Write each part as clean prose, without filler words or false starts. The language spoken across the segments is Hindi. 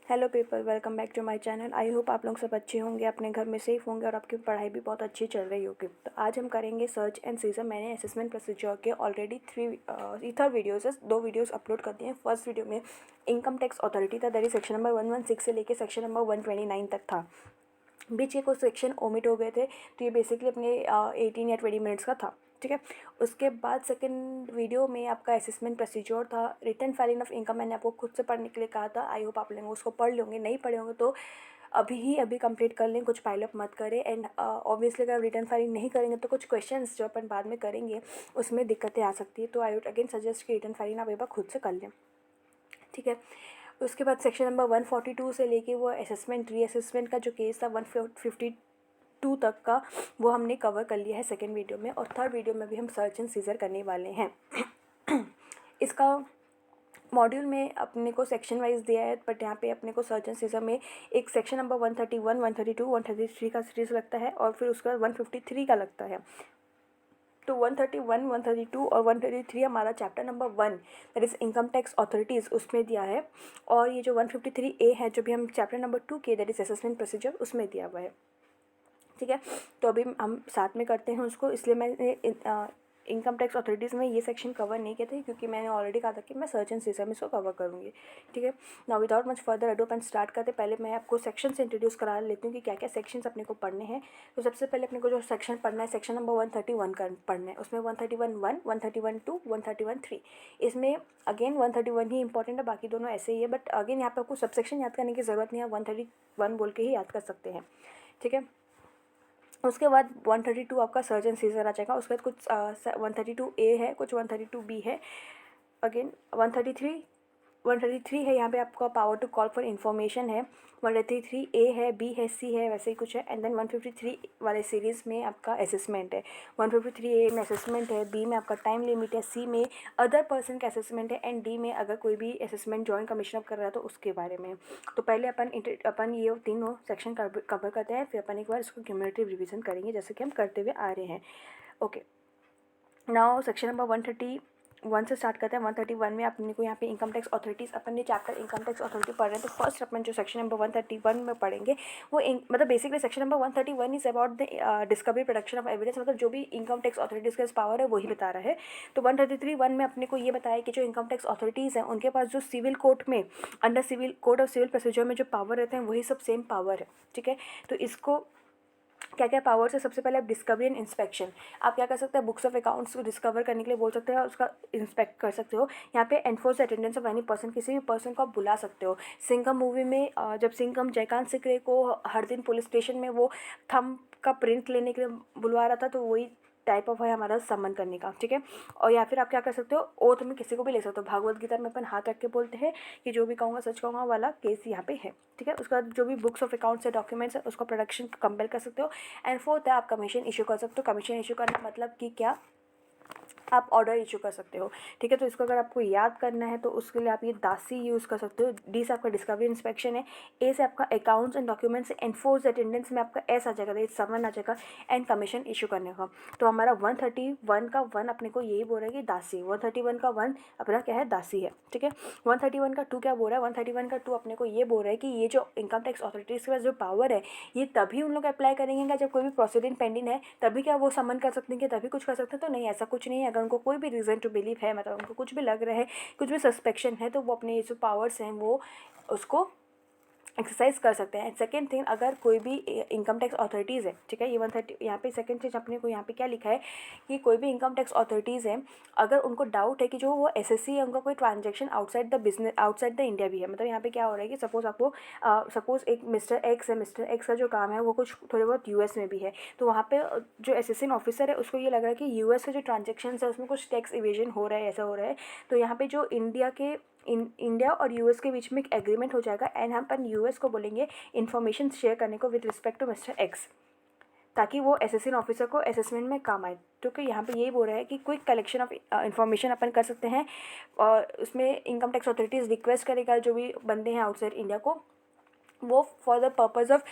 Hello people, welcome back to my channel. I hope आप लोग सब अच्छे होंगे, अपने घर में सेफ होंगे और आपकी पढ़ाई भी बहुत अच्छी चल रही होगी। तो आज हम करेंगे सर्च एंड सीजर। मैंने असेसमेंट प्रोसीजर के ऑलरेडी थर्ड वीडियोस है, 2 वीडियोस अपलोड कर दिए हैं। फर्स्ट वीडियो में इनकम टैक्स अथॉरिटी था, दैट इज सेक्शन नंबर 116 से लेकर सेक्शन नंबर 129 तक था। बीच के कुछ सेक्शन ओमिट हो गए थे, तो ये बेसिकली अपने 18 या 20 मिनट्स का था। ठीक है, उसके बाद सेकंड वीडियो में आपका असेसमेंट प्रोसीजर था, रिटर्न फाइलिंग ऑफ इनकम। मैंने आपको खुद से पढ़ने के लिए कहा था। आई होप आप लोग उसको पढ़ लेंगे, नहीं पढ़े होंगे तो अभी कंप्लीट कर लें, कुछ पाइल अप मत करें। एंड ऑब्वियसली अगर रिटर्न फाइलिंग नहीं करेंगे तो कुछ क्वेश्चंस जो अपन बाद में करेंगे उसमें दिक्कतें आ सकती है। तो आई वुड अगेन सजेस्ट कि रिटर्न फाइलिंग आप एक बार खुद से कर लें। ठीक है, उसके बाद सेक्शन नंबर 142 से लेके वो असेसमेंट रीअसेसमेंट का जो केस था 152 तक का, वो हमने कवर कर लिया है सेकेंड वीडियो में। और थर्ड वीडियो में भी हम सर्च एंड सीजर करने वाले हैं। इसका मॉड्यूल में अपने को सेक्शन वाइज दिया है, बट यहाँ पे अपने को सर्च एंड सीजर में एक सेक्शन नंबर 131, 132, 133 का सीरीज लगता है और फिर उसके बाद 153 का लगता है। तो 131, 132 और 133 हमारा chapter number 1 that is income tax authorities उसमें दिया है। और ये जो 153A है जो भी हम चैप्टर नंबर 2 के दैट इज़ असेसमेंट प्रोसीजर उसमें दिया हुआ है। ठीक है, तो अभी हम साथ में करते हैं उसको, इसलिए मैंने इनकम टैक्स अथॉरिटीज़ में ये सेक्शन कवर नहीं किए थे क्योंकि मैंने ऑलरेडी कहा था कि मैं सर्च एंड सीजर में इसको कवर करूँगी। ठीक है, now without much further ado अपन स्टार्ट करते। पहले मैं आपको सेक्शन से इंट्रोड्यूस करा लेती हूँ कि क्या क्या सेक्शंस अपने को पढ़ने हैं। तो सबसे पहले अपने को जो सेक्शन पढ़ना है सेक्शन नंबर 131 का पढ़ना है। उसमें 131(1), 131(2), 131(3). इसमें अगेन 131 ही इंपॉर्टेंट है, बाकी दोनों ऐसे ही है। बट अगेन यहाँ पे आपको सब सेक्शन याद करने की ज़रूरत नहीं है, 131 बोल के ही याद कर सकते हैं। ठीक है, उसके बाद 132 आपका सर्च एंड सीजर आ जाएगा। उसके बाद कुछ 132A है, कुछ 132B है। अगेन 133 है, यहाँ पे आपका power to call for information है। 133A है, B है, C है, वैसे ही कुछ है। एंड देन 153 वाले सीरीज़ में आपका असेसमेंट है। 153A में असेसमेंट है, B में आपका टाइम लिमिट है, C में अदर पर्सन का असेसमेंट है, एंड D में अगर कोई भी असेसमेंट जॉइंट कमिश्नर कर रहा है तो उसके बारे में। तो पहले अपन ये तीनों सेक्शन कवर करते हैं, फिर अपन एक बार इसको क्यूमुलेटिव रिविजन करेंगे जैसे कि हम करते हुए आ रहे हैं। ओके, नाउ सेक्शन नंबर 131 से स्टार्ट करते हैं। 131 में अपने को यहाँ पे इनकम टैक्स अथॉरिटीज़, अपन ने चैप्टर इनकम टैक्स अथॉरिटी पढ़ रहे हैं। तो फर्स्ट अपन जो सेक्शन नंबर 131 में पढ़ेंगे वो मतलब basically section number 131 is about the discovery production of evidence, मतलब जो भी इनकम टैक्स अथॉरिटीज़ का पावर है वही बता रहा है। तो 133(1) में अपने को ये बताया कि जो इनकम टैक्स अथॉरिटीज़ हैं उनके पास जो सिविल कोर्ट में under civil code of civil procedure में जो पावर रहते हैं वही सब सेम पावर है। ठीक है, तो इसको क्या क्या पावर्स है, सबसे पहले आप डिस्कवरी एंड इंस्पेक्शन। आप क्या कर सकते हैं, बुक्स ऑफ अकाउंट्स को डिस्कवर करने के लिए बोल सकते हो, उसका इंस्पेक्ट कर सकते हो। यहाँ पे enforce attendance of any person, किसी भी पर्सन को आप बुला सकते हो। सिंघम मूवी में जब सिंघम जयकांत सिकरे को हर दिन पुलिस स्टेशन में वो थंब का प्रिंट लेने के लिए बुलवा रहा था, तो वही टाइप ऑफ है हमारा समन करने का। ठीक है, और या फिर आप क्या कर सकते हो, ओथ में किसी को भी ले सकते हो। भागवत गीता में अपन हाथ रख के बोलते हैं कि जो भी कहूँगा सच कहूँगा वाला केस यहाँ पे है। ठीक है, उसके बाद जो भी बुक्स ऑफ अकाउंट्स है, डॉक्यूमेंट्स है, उसका प्रोडक्शन कंपेयर कर सकते हो। एंड फोर्थ है आप कमीशन इशू कर सकते हो। कमीशन इशू करने का मतलब कि क्या, आप ऑर्डर इशू कर सकते हो। ठीक है, तो इसको अगर आपको याद करना है तो उसके लिए आप ये दासी यूज़ कर सकते हो। डी से आपका डिस्कवरी इंस्पेक्शन है, ए से आपका accounts and documents, enforce attendance में आपका एस आ जाएगा, ये समन आ जाएगा, एंड कमीशन इशू करने का। तो हमारा 131 का 1 अपने को यही बोल रहा है कि दासी, 131 का 1 अपना क्या है, दासी है। ठीक है, 131 का 2 क्या बोल रहा है, 131 का 2 अपने को ये बोल रहा है कि ये जो इनकम टैक्स अथॉरिटीज़ के पास जो पावर है ये तभी उन लोग अप्लाई करेंगे क्या जब कोई भी प्रोसीडिंग पेंडिंग है, तभी क्या वो समन कर सकते हैं कि तभी कुछ कर सकते हैं। तो नहीं, ऐसा कुछ नहीं है। अगर उनको कोई भी रीज़न टू बिलीव है, मतलब उनको कुछ भी लग रहा है, कुछ भी सस्पेक्शन है, तो वो अपने ये जो पावर्स हैं वो उसको एक्सरसाइज कर सकते हैं। सेकंड थिंग, अगर कोई भी इनकम टैक्स अथॉरिटीज़ है, ठीक है, ये 130 यहाँ पे सेकंड चीज़ अपने को यहाँ पे क्या लिखा है कि कोई भी इनकम टैक्स अथॉरिटीज़ है, अगर उनको डाउट है कि जो वो एसएससी है उनका कोई transaction outside the business, outside the India भी है, मतलब यहाँ पे क्या हो रहा है कि सपोज आपको सपोज एक मिस्टर एक्स है, मिस्टर एक्स का जो काम है वो कुछ थोड़े बहुत यूएस में भी है, तो वहाँ पे जो असिस्टेंट ऑफिसर है उसको ये लग रहा है कि यूएस के जो ट्रांजेक्शन है उसमें कुछ टैक्स इवेजन हो रहा है, ऐसा हो रहा है। तो यहाँ पे जो इंडिया और यूएस के बीच में एक एग्रीमेंट हो जाएगा, एंड हम अपन यूएस को बोलेंगे इन्फॉर्मेशन शेयर करने को with respect to mister X, ताकि वो असिस्टेंट ऑफिसर को असेसमेंट में काम आए। क्योंकि यहाँ पे यही बोल रहा है कि क्विक कलेक्शन ऑफ इन्फॉर्मेशन अपन कर सकते हैं, और उसमें इनकम टैक्स अथॉरिटीज़ रिक्वेस्ट करेगा जो भी बंदे हैं आउटसाइड इंडिया को, वो फॉर द पर्पज़ ऑफ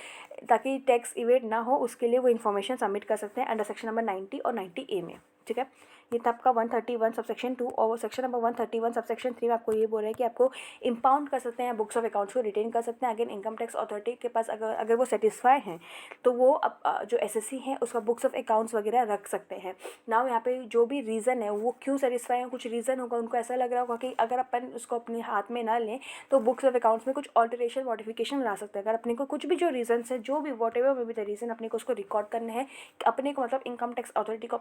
ताकि टैक्स इवेड ना हो उसके लिए वो इन्फॉर्मेशन सबमिट कर सकते हैं अंडर सेक्शन नंबर 90 और 90A में। ठीक है, ये था आपका 131 सबसेक्शन 2। और वो सेक्शन नंबर 131 सबसेक्शन 3 में आपको ये बोल रहा है कि आपको इम्पाउंड कर सकते हैं, बुक्स ऑफ अकाउंट्स को रिटेन कर सकते हैं। अगेन इनकम टैक्स अथॉरिटी के पास अगर वो सेटिस्फाई हैं तो वो जो एसएससी है उसका बुक्स ऑफ अकाउंट्स वगैरह रख सकते हैं। नाउ यहाँ पे जो भी रीज़न है वो क्यों सेटिस्फाई है, कुछ रीज़न होगा, उनको ऐसा लग रहा होगा कि अगर अपन उसको अपने हाथ में ना लें तो बुक्स ऑफ अकाउंट्स में कुछ ऑल्टरेशन मॉडिफिकेशन ला सकते हैं। अगर अपने को कुछ भी जो रीज़न है, जो भी what ever may be the reason, अपने को उसको रिकॉर्ड करना है, अपने को मतलब इनकम टैक्स अथॉरिटी को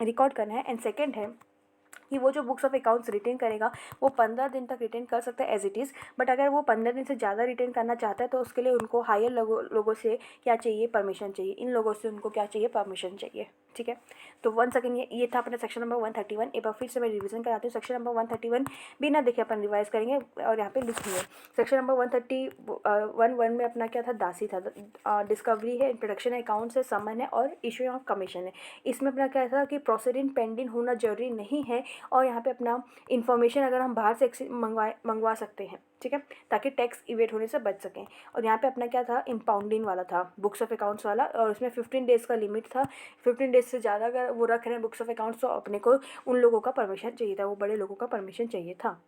रिकॉर्ड करना है। एंड सेकेंड है कि वो जो बुक्स ऑफ अकाउंट्स रिटेन करेगा वो 15 दिन तक रिटेन कर सकता है एज इट इज़। बट अगर वो 15 दिन से ज़्यादा रिटेन करना चाहता है तो उसके लिए उनको हायर लोगों से क्या चाहिए, परमिशन चाहिए। इन लोगों से उनको क्या चाहिए, परमिशन चाहिए। ठीक है, तो वन सेकेंड, ये था अपना सेक्शन नंबर 131। एक बार फिर से मैं रिवीजन कराती हूँ। सेक्शन नंबर 131 बिना देखे अपन रिवाइज करेंगे और यहाँ पे लिखेंगे। सेक्शन नंबर 131 में अपना क्या था, दासी था, डिस्कवरी है, इंट्रोडक्शन है, अकाउंट्स है, समन है और इशू ऑफ कमीशन है। इसमें अपना क्या था कि प्रोसीडिंग पेंडिंग होना जरूरी नहीं है और यहाँ पे अपना इन्फॉर्मेशन अगर हम बाहर से मंगवा सकते हैं। ठीक है, ताकि टैक्स इवेट होने से बच सकें। और यहाँ पे अपना क्या था, इम्पाउंडिंग वाला था, बुक्स ऑफ अकाउंट्स वाला, और उसमें 15 डेज़ का लिमिट था। 15 डेज से ज़्यादा अगर वो रख रहे हैं बुक्स ऑफ अकाउंट्स तो अपने को उन लोगों का परमिशन चाहिए था, वो बड़े लोगों का परमिशन चाहिए था।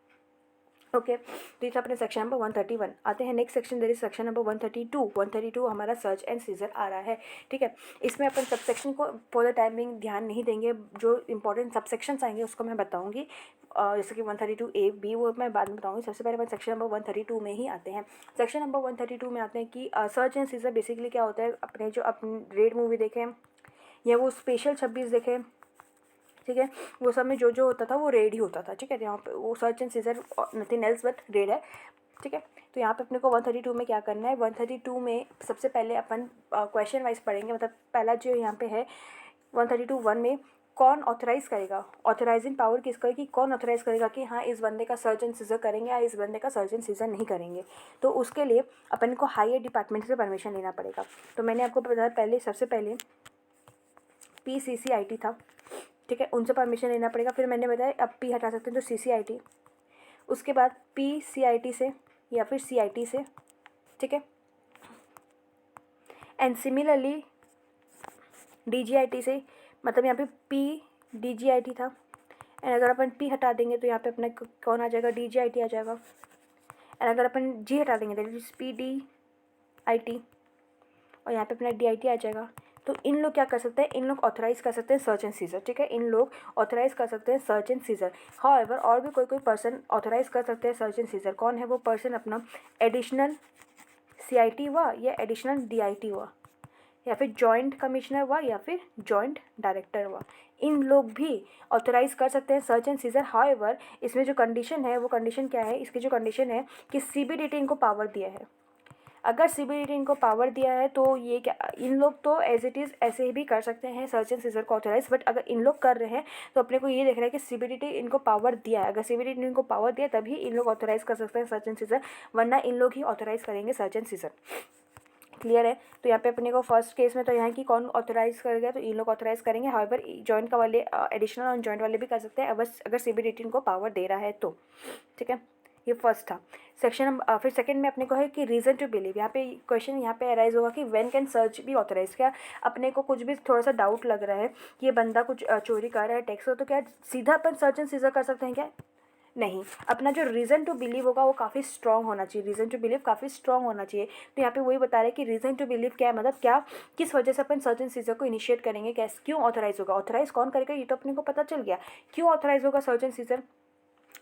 ओके, तो ये था अपने सेक्शन नंबर 131। आते हैं next section, there is section number 132। 132 हमारा सर्च एंड सीजर आ रहा है। ठीक है, इसमें अपन सबसेक्शन को फॉर द टाइमिंग ध्यान नहीं देंगे, जो इंपॉर्टेंट सबसेक्शंस आएंगे उसको मैं बताऊंगी। जैसे कि 132A B वो मैं बाद में बताऊंगी। सबसे पहले अपन सेक्शन नंबर 132 में ही आते हैं। सेक्शन नंबर 132 में आते हैं कि सर्च एंड सीजर बेसिकली क्या होता है, अपने जो अपन रेड मूवी देखें या वो स्पेशल 26 देखें, ठीक है, वो सब में जो जो होता था वो रेड ही होता था। ठीक है, यहाँ पे वो search and scissor nothing else but red है। ठीक है, तो यहाँ पे अपने को 132 में क्या करना है, 132 में सबसे पहले अपन क्वेश्चन वाइज पढ़ेंगे। मतलब पहला जो यहाँ पे है 132(1) में कौन ऑथराइज़ करेगा, ऑथराइजिंग पावर किसका है, कि कौन ऑथराइज़ करेगा कि हाँ इस बंदे का सर्च एंड सीजर करेंगे या इस बंदे का सर्च एंड सीजर नहीं करेंगे। तो उसके लिए अपन को हायर डिपार्टमेंट से परमिशन लेना पड़ेगा। तो मैंने आपको बताया पहले, सबसे पहले PCCIT था। ठीक है, उनसे परमिशन लेना पड़ेगा। फिर मैंने बताया अब P हटा सकते हैं तो CCIT, उसके बाद PCIT से या फिर CIT से। ठीक है, एंड सिमिलरली DGIT से, मतलब यहाँ पे PDGIT था। एंड अगर अपन P हटा देंगे तो यहाँ पे अपना कौन आ जाएगा, DGIT आ जाएगा। एंड अगर अपन G हटा देंगे तो PDIT और यहाँ पे अपना DIT आ जाएगा। तो इन लोग क्या कर सकते हैं, इन लोग ऑथराइज़ कर सकते हैं सर्च एंड सीजर। ठीक है, इन लोग ऑथराइज़ कर सकते हैं सर्च एंड सीजर। हाउएवर और भी कोई पर्सन ऑथराइज़ कर सकते हैं सर्च एंड सीजर। कौन है वो पर्सन, अपना एडिशनल CIT हुआ या एडिशनल DIT हुआ या फिर जॉइंट कमिश्नर हुआ या फिर जॉइंट डायरेक्टर हुआ, इन लोग भी ऑथराइज़ कर सकते हैं सर्च एंड सीजर। हाउएवर इसमें जो कंडीशन है वो कंडीशन क्या है, इसकी जो कंडीशन है कि CBDT इनको पावर दिया है। अगर CBDT इनको पावर दिया है तो ये क्या, इन लोग तो एज इट इज़ ऐसे भी कर सकते हैं सर्च एंड सीजर को ऑथराइज। बट अगर इन लोग कर रहे हैं तो अपने को ये देखना है कि CBDT इनको पावर दिया है। अगर CBDT इनको पावर दिया तभी इन लोग ऑथराइज कर सकते हैं सर्च एंड सीजर, वरना इन लोग ही ऑथराइज करेंगे सर्च एंड सीजर। क्लियर है, तो यहाँ पे अपने को फर्स्ट केस में तो यहाँ की कौन ऑथराइज करेगा, तो इन लोग ऑथराइज करेंगे। हाउएवर जॉइंट का वाले एडिशनल और जॉइंट वाले भी कर सकते हैं अगर CBDT इनको पावर दे रहा है तो। ठीक है, ये फर्स्ट था सेक्शन। फिर सेकंड में अपने को है कि रीज़न टू बिलीव। यहाँ पे क्वेश्चन यहाँ पे अराइज होगा कि व्हेन कैन सर्च भी ऑथराइज। क्या अपने को कुछ भी थोड़ा सा डाउट लग रहा है कि ये बंदा कुछ चोरी कर रहा है टैक्स, तो क्या सीधा अपन सर्च एंड सीजर कर सकते हैं क्या, नहीं। अपना जो रीज़न टू बिलीव होगा वो काफ़ी स्ट्रॉन्ग होना चाहिए, रीज़न टू बिलीव काफ़ी स्ट्रॉन्ग होना चाहिए। तो यहाँ पे वही बता रहे हैं कि रीज़न टू बिलीव क्या है, मतलब क्या किस वजह से अपन सर्च एंड सीजर को इनिशिएट करेंगे, कैसे, क्यों ऑथराइज होगा, ऑथराइज कौन करेगा ये तो अपने को पता चल गया, क्यों ऑथराइज होगा सर्च एंड सीजर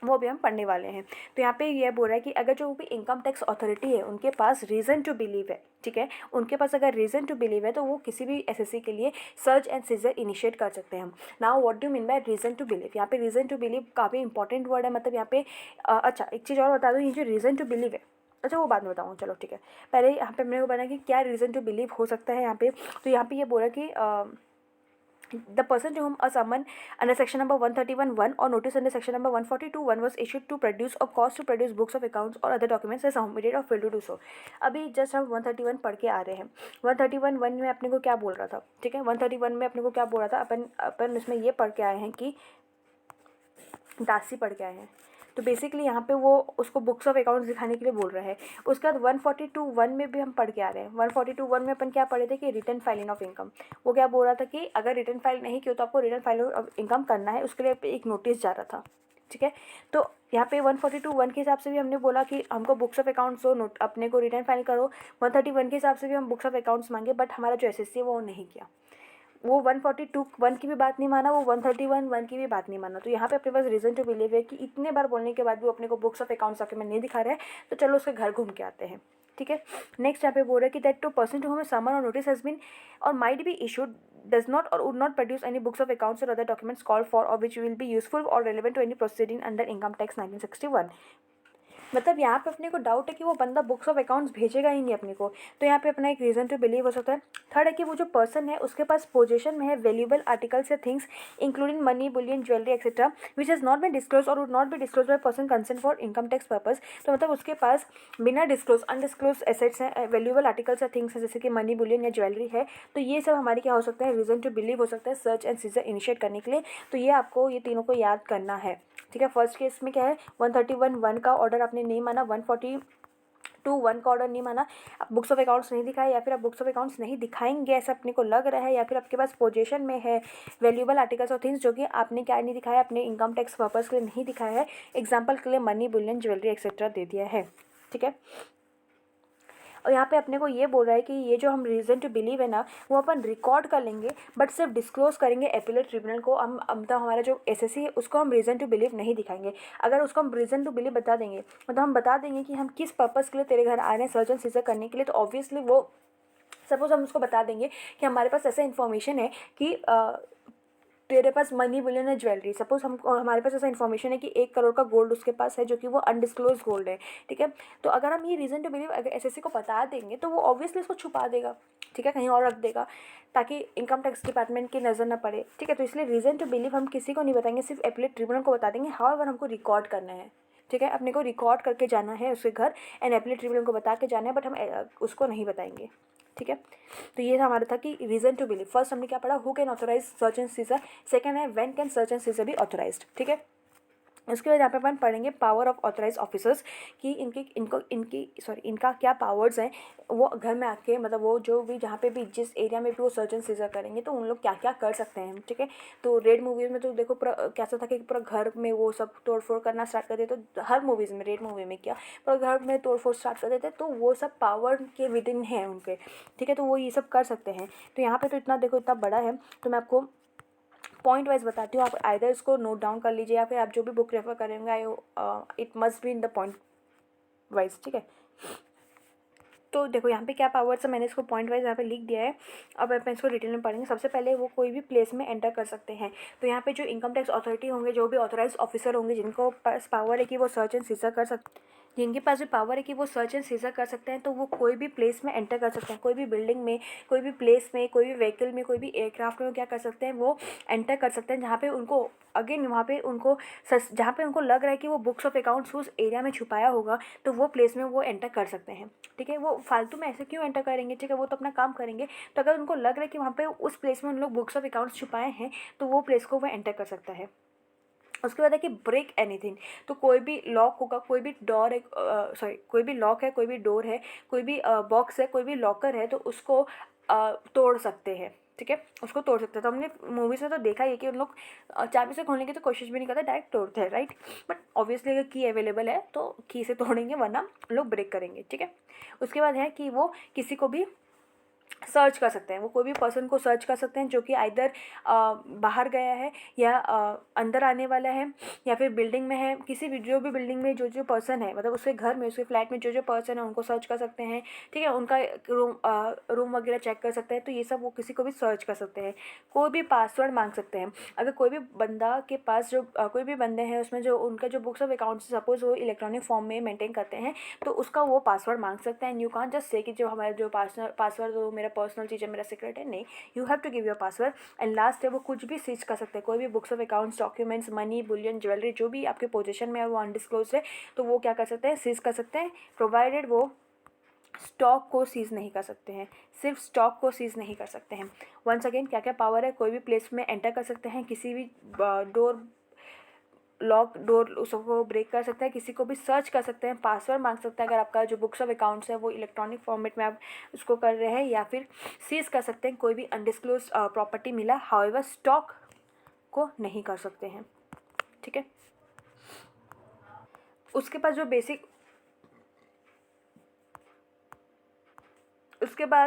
वो भी हम पढ़ने वाले हैं। तो यहाँ पे ये बोल रहा है कि अगर जो भी इनकम टैक्स अथॉरिटी है उनके पास रीज़न टू बिलीव है, ठीक है, उनके पास अगर रीज़न टू बिलीव है तो वो किसी भी एसएससी के लिए सर्च एंड सीजर इनिशिएट कर सकते हैं हम। Now what do mean by reason to believe. यहाँ पे रीज़न टू बिलीव काफ़ी इंपॉर्टेंट वर्ड है। मतलब यहाँ पे अच्छा एक चीज़ और बता दूँ, ये जो रीज़न टू बिलीव है, अच्छा वो बाद में बताऊँ, चलो ठीक है। पहले यहाँ पे मेरे को बताया कि क्या रीज़न टू बिलीव हो सकता है यहाँ पे। तो यहाँ पे ये बोला कि the person to whom a summon under section number 131(1) or notice under section number 142(1) was issued to produce or cause to produce books of accounts or other documents as submitted or failed to do so। अभी जस्ट हम 131 पढ़ के आ रहे हैं। 131(1) में अपने को क्या बोल रहा था, ठीक है, 131 में अपने को क्या बोल रहा था, अपन इसमें ये पढ़ के आए हैं कि दासी पढ़ के आए हैं। तो बेसिकली यहाँ पे वो उसको बुक्स ऑफ अकाउंट्स दिखाने के लिए बोल रहा है। उसके बाद 142(1) में भी हम पढ़ के आ रहे हैं। 142(1) में अपन क्या पढ़े थे कि रिटर्न फाइलिंग ऑफ इनकम। वो क्या बोल रहा था कि अगर रिटर्न फाइल नहीं किया तो आपको रिटर्न फाइल ऑफ इनकम करना है, उसके लिए एक नोटिस जा रहा था। ठीक है, तो यहाँ पे 142(1) के हिसाब से भी हमने बोला कि हमको बुक्स ऑफ अकाउंट्स हो, नोट अपने को रिटर्न फाइल करो। 131 के हिसाब से भी हम बुक्स ऑफ अकाउंट्स मांगे, बट हमारा जो एसएससी है वो नहीं किया। वो 142(1) की भी बात नहीं माना, वो 131(1) की भी बात नहीं माना। तो यहाँ पे अपने पास रीज़न टू बिलीव है कि इतने बार बोलने के बाद भी अपने को बुक्स ऑफ अकाउंट्स डॉक्यूमेंट नहीं दिखा रहा है, तो चलो उसके घर घूम के आते हैं। ठीक है, नेक्स्ट यहाँ पे बोल रहा है कि that to person to whom summon और नोटिस हैज़ बीन और might be issued does not or would not produce any books of accounts or other documents called for or which will be useful or relevant to any proceeding under income tax 1961। मतलब यहाँ पे अपने को डाउट है कि वो बंदा बुक्स ऑफ अकाउंट्स भेजेगा ही नहीं अपने को, तो यहाँ पे अपना एक रीज़न टू बिलीव हो सकता है। थर्ड है कि वो जो पर्सन है उसके पास पोजीशन में है वैल्यूएबल आर्टिकल्स या things including money, bullion, jewellery etcetera which has not been disclose और would not be disclose by person concern for income tax purpose. तो मतलब उसके पास बिना डिस्क्लोज अनडिस्क्लोज एसेट्स हैं, वैल्यूएबल आर्टिकल्स या थिंग्स हैं, जैसे कि मनी, बुलियन या ज्वेलरी है। तो ये सब हमारे क्या हो सकता है, रीज़न टू बिलीव हो सकता है सर्च एंड सीजर इनिशिएट करने के लिए। तो ये आपको ये तीनों को याद करना है। ठीक है, फर्स्ट केस में क्या है, 131(1) का ऑर्डर आपने नहीं माना, 142(1) का ऑर्डर नहीं माना, आप बुक्स ऑफ अकाउंट्स नहीं दिखाए, या फिर आप बुक्स ऑफ अकाउंट्स नहीं दिखाएंगे ऐसा अपने को लग रहा है, या फिर आपके पास पोजीशन में है वैल्यूएबल आर्टिकल्स और थिंग्स जो कि आपने क्या नहीं दिखाया, अपने इनकम टैक्स पर्पज़ के लिए नहीं दिखाया है। एग्जाम्पल के लिए मनी, बुलियन, ज्वेलरी एक्सेट्रा दे दिया है। ठीक है, और यहाँ पे अपने को ये बोल रहा है कि ये जो हम रीज़न टू बिलीव है ना, वो अपन रिकॉर्ड कर लेंगे बट सिर्फ डिस्क्लोज करेंगे एपीलेट ट्रिब्यूनल को। हम मतलब हमारा जो एसएससी है उसको हम रीज़न टू बिलीव नहीं दिखाएंगे। अगर उसको हम रीज़न टू बिलीव बता देंगे, मतलब हम बता देंगे कि हम किस पर्पज़ के लिए तेरे घर आ रहे हैं सर्च एंड सीजर करने के लिए, तो ऑब्वियसली वो सपोज हम उसको बता देंगे कि हमारे पास ऐसा इन्फॉर्मेशन है कि तेरे पास मनी, बुलियन है, ज्वेलरी। सपोज हम हमारे पास ऐसा इन्फॉर्मेशन है कि 1 करोड़ का गोल्ड उसके पास है जो कि वो अनडिस्क्लोज गोल्ड है। ठीक है, तो अगर हम ये रीज़न टू बिलीव अगर एसएससी को बता देंगे तो वो ऑब्वियसली इसको छुपा देगा। ठीक है, कहीं और रख देगा ताकि इनकम टैक्स डिपार्टमेंट की नज़र ना पड़े। ठीक है, तो इसलिए रीज़न टू बिलीव हम किसी को नहीं बताएंगे, सिर्फ एपीलेट ट्रिब्यूनल को बता देंगे। हाउएवर हमको रिकॉर्ड करना है। ठीक है, अपने को रिकॉर्ड करके जाना है उसके घर एंड एपीलेट ट्रिब्यूनल को बता के जाना है, बट हम उसको नहीं बताएंगे। ठीक है, तो ये हमारा था कि रीज़न टू बिलीव। फर्स्ट हमने क्या पढ़ा, who can authorise search and seizure. Second है when can search and seizure be authorised. ठीक है, उसके बाद यहाँ पे अपन पढ़ेंगे पावर ऑफ ऑथराइज ऑफिसर्स कि इनका क्या पावर्स हैं। वो घर में आके मतलब वो जो भी जहाँ पे भी जिस एरिया में भी वो सर्च एंड सीजर करेंगे तो उन लोग क्या क्या कर सकते हैं। ठीक है, तो रेड मूवीज़ में तो देखो पूरा कैसा था कि पूरा घर में वो सब तोड़ फोड़ करना स्टार्ट कर देते, तो हर मूवीज़ में, रेड मूवी में क्या पूरा घर में तोड़ फोड़ स्टार्ट कर देते, तो वो सब पावर के विद इन है उनके। ठीक है, तो वो ये सब कर सकते हैं। तो यहाँ पर तो इतना देखो इतना बड़ा है, तो मैं आपको पॉइंट वाइज बताती हूँ। आप आइदर इसको नोट डाउन कर लीजिए या फिर आप जो भी बुक रेफर करेंगे I it must be in the point wise. ठीक है, तो देखो यहाँ पे क्या पावर्स है, मैंने इसको पॉइंट वाइज यहाँ पे लिख दिया है। अब अपन इसको डिटेल में पढ़ेंगे। सबसे पहले वो कोई भी प्लेस में एंटर कर सकते हैं। तो यहाँ पे जो इनकम टैक्स अथॉरिटी होंगे, जो भी ऑथराइज ऑफिसर होंगे जिनको पास पावर है कि वो सर्च एंड सीजर कर सकते, जिनके पास भी पावर है कि वो सर्च एंड सीजर कर सकते हैं, तो वो कोई भी प्लेस में एंटर कर सकते हैं। कोई भी बिल्डिंग में, कोई भी प्लेस में, कोई भी व्हीकल में, कोई भी एयरक्राफ्ट में क्या कर सकते हैं, वो एंटर कर सकते हैं जहाँ पे उनको अगेन वहाँ पे उनको जहाँ पे उनको लग रहा है कि वो बुक्स ऑफ अकाउंट्स उस एरिया में छुपाया होगा, तो वो प्लेस में वो एंटर कर सकते हैं। ठीक है, वो फालतू में ऐसे क्यों एंटर करेंगे। ठीक है, वो तो अपना काम करेंगे। तो अगर उनको लग रहा है कि वहाँ पे उस प्लेस में उन लोग बुक्स ऑफ अकाउंट्स छुपाए हैं, तो वो प्लेस को वो एंटर कर सकता है। उसके बाद है कि ब्रेक एनीथिंग। तो कोई भी लॉक होगा, कोई भी डोर है, कोई भी लॉक है, कोई भी डोर है, कोई भी बॉक्स है, कोई भी लॉकर है, तो उसको तोड़ सकते हैं। ठीक है, उसको तोड़ सकते हैं। तो हमने मूवीज़ में तो देखा है कि उन लोग चाबी से खोलने की तो कोशिश भी नहीं करते, डायरेक्ट तोड़ते हैं, राइट। बट ऑब्वियसली अगर की अवेलेबल है तो की से तोड़ेंगे, वरना लोग ब्रेक करेंगे। ठीक है, उसके बाद है कि वो किसी को भी सर्च कर सकते हैं। वो कोई भी पर्सन को सर्च कर सकते हैं जो कि आइदर बाहर गया है या अंदर आने वाला है या फिर बिल्डिंग में है। किसी भी जो भी बिल्डिंग में जो जो पर्सन है, मतलब उसके घर में, उसके फ्लैट में जो जो पर्सन है उनको सर्च कर सकते हैं। ठीक है, उनका रूम वगैरह चेक कर सकते हैं। तो ये सब वो किसी को भी सर्च कर सकते हैं। कोई भी पासवर्ड मांग सकते हैं। अगर कोई भी बंदा के पास जो कोई भी बंदे हैं उसमें जो उनका जो बुक्स ऑफ अकाउंट्स सपोज वो इलेक्ट्रॉनिक फॉर्म में मेंटेन करते हैं, तो उसका वो पासवर्ड मांग सकते हैं। यू कांट जस्ट से कि जो हमारा जो पासवर्ड वो मेरा पर्सनल चीज़ है, मेरा सीक्रेट है, नहीं, you have to give your password. And last है वो कुछ भी सीज कर सकते हैं। कोई भी books of accounts, documents, money, bullion, jewellery जो भी आपके पोजीशन में है वो अनडिस्क्लोज है, तो वो क्या कर सकते हैं, सीज कर सकते हैं, प्रोवाइडेड वो स्टॉक को सीज नहीं कर सकते हैं। सिर्फ स्टॉक को सीज नहीं कर सकते हैं। वंस अगेन क्या क्या पावर है, कोई भी प्लेस में एंटर कर सकते हैं, किसी भी डोर लॉक डोर उसको ब्रेक कर सकते हैं, किसी को भी सर्च कर सकते हैं, पासवर्ड मांग सकते हैं अगर आपका जो बुक्स ऑफ अकाउंट्स है वो इलेक्ट्रॉनिक फॉर्मेट में आप उसको कर रहे हैं, या फिर सीज कर सकते हैं कोई भी अनडिस्क्लोज प्रॉपर्टी मिला। हाउएवर स्टॉक को नहीं कर सकते हैं, ठीक है। उसके बाद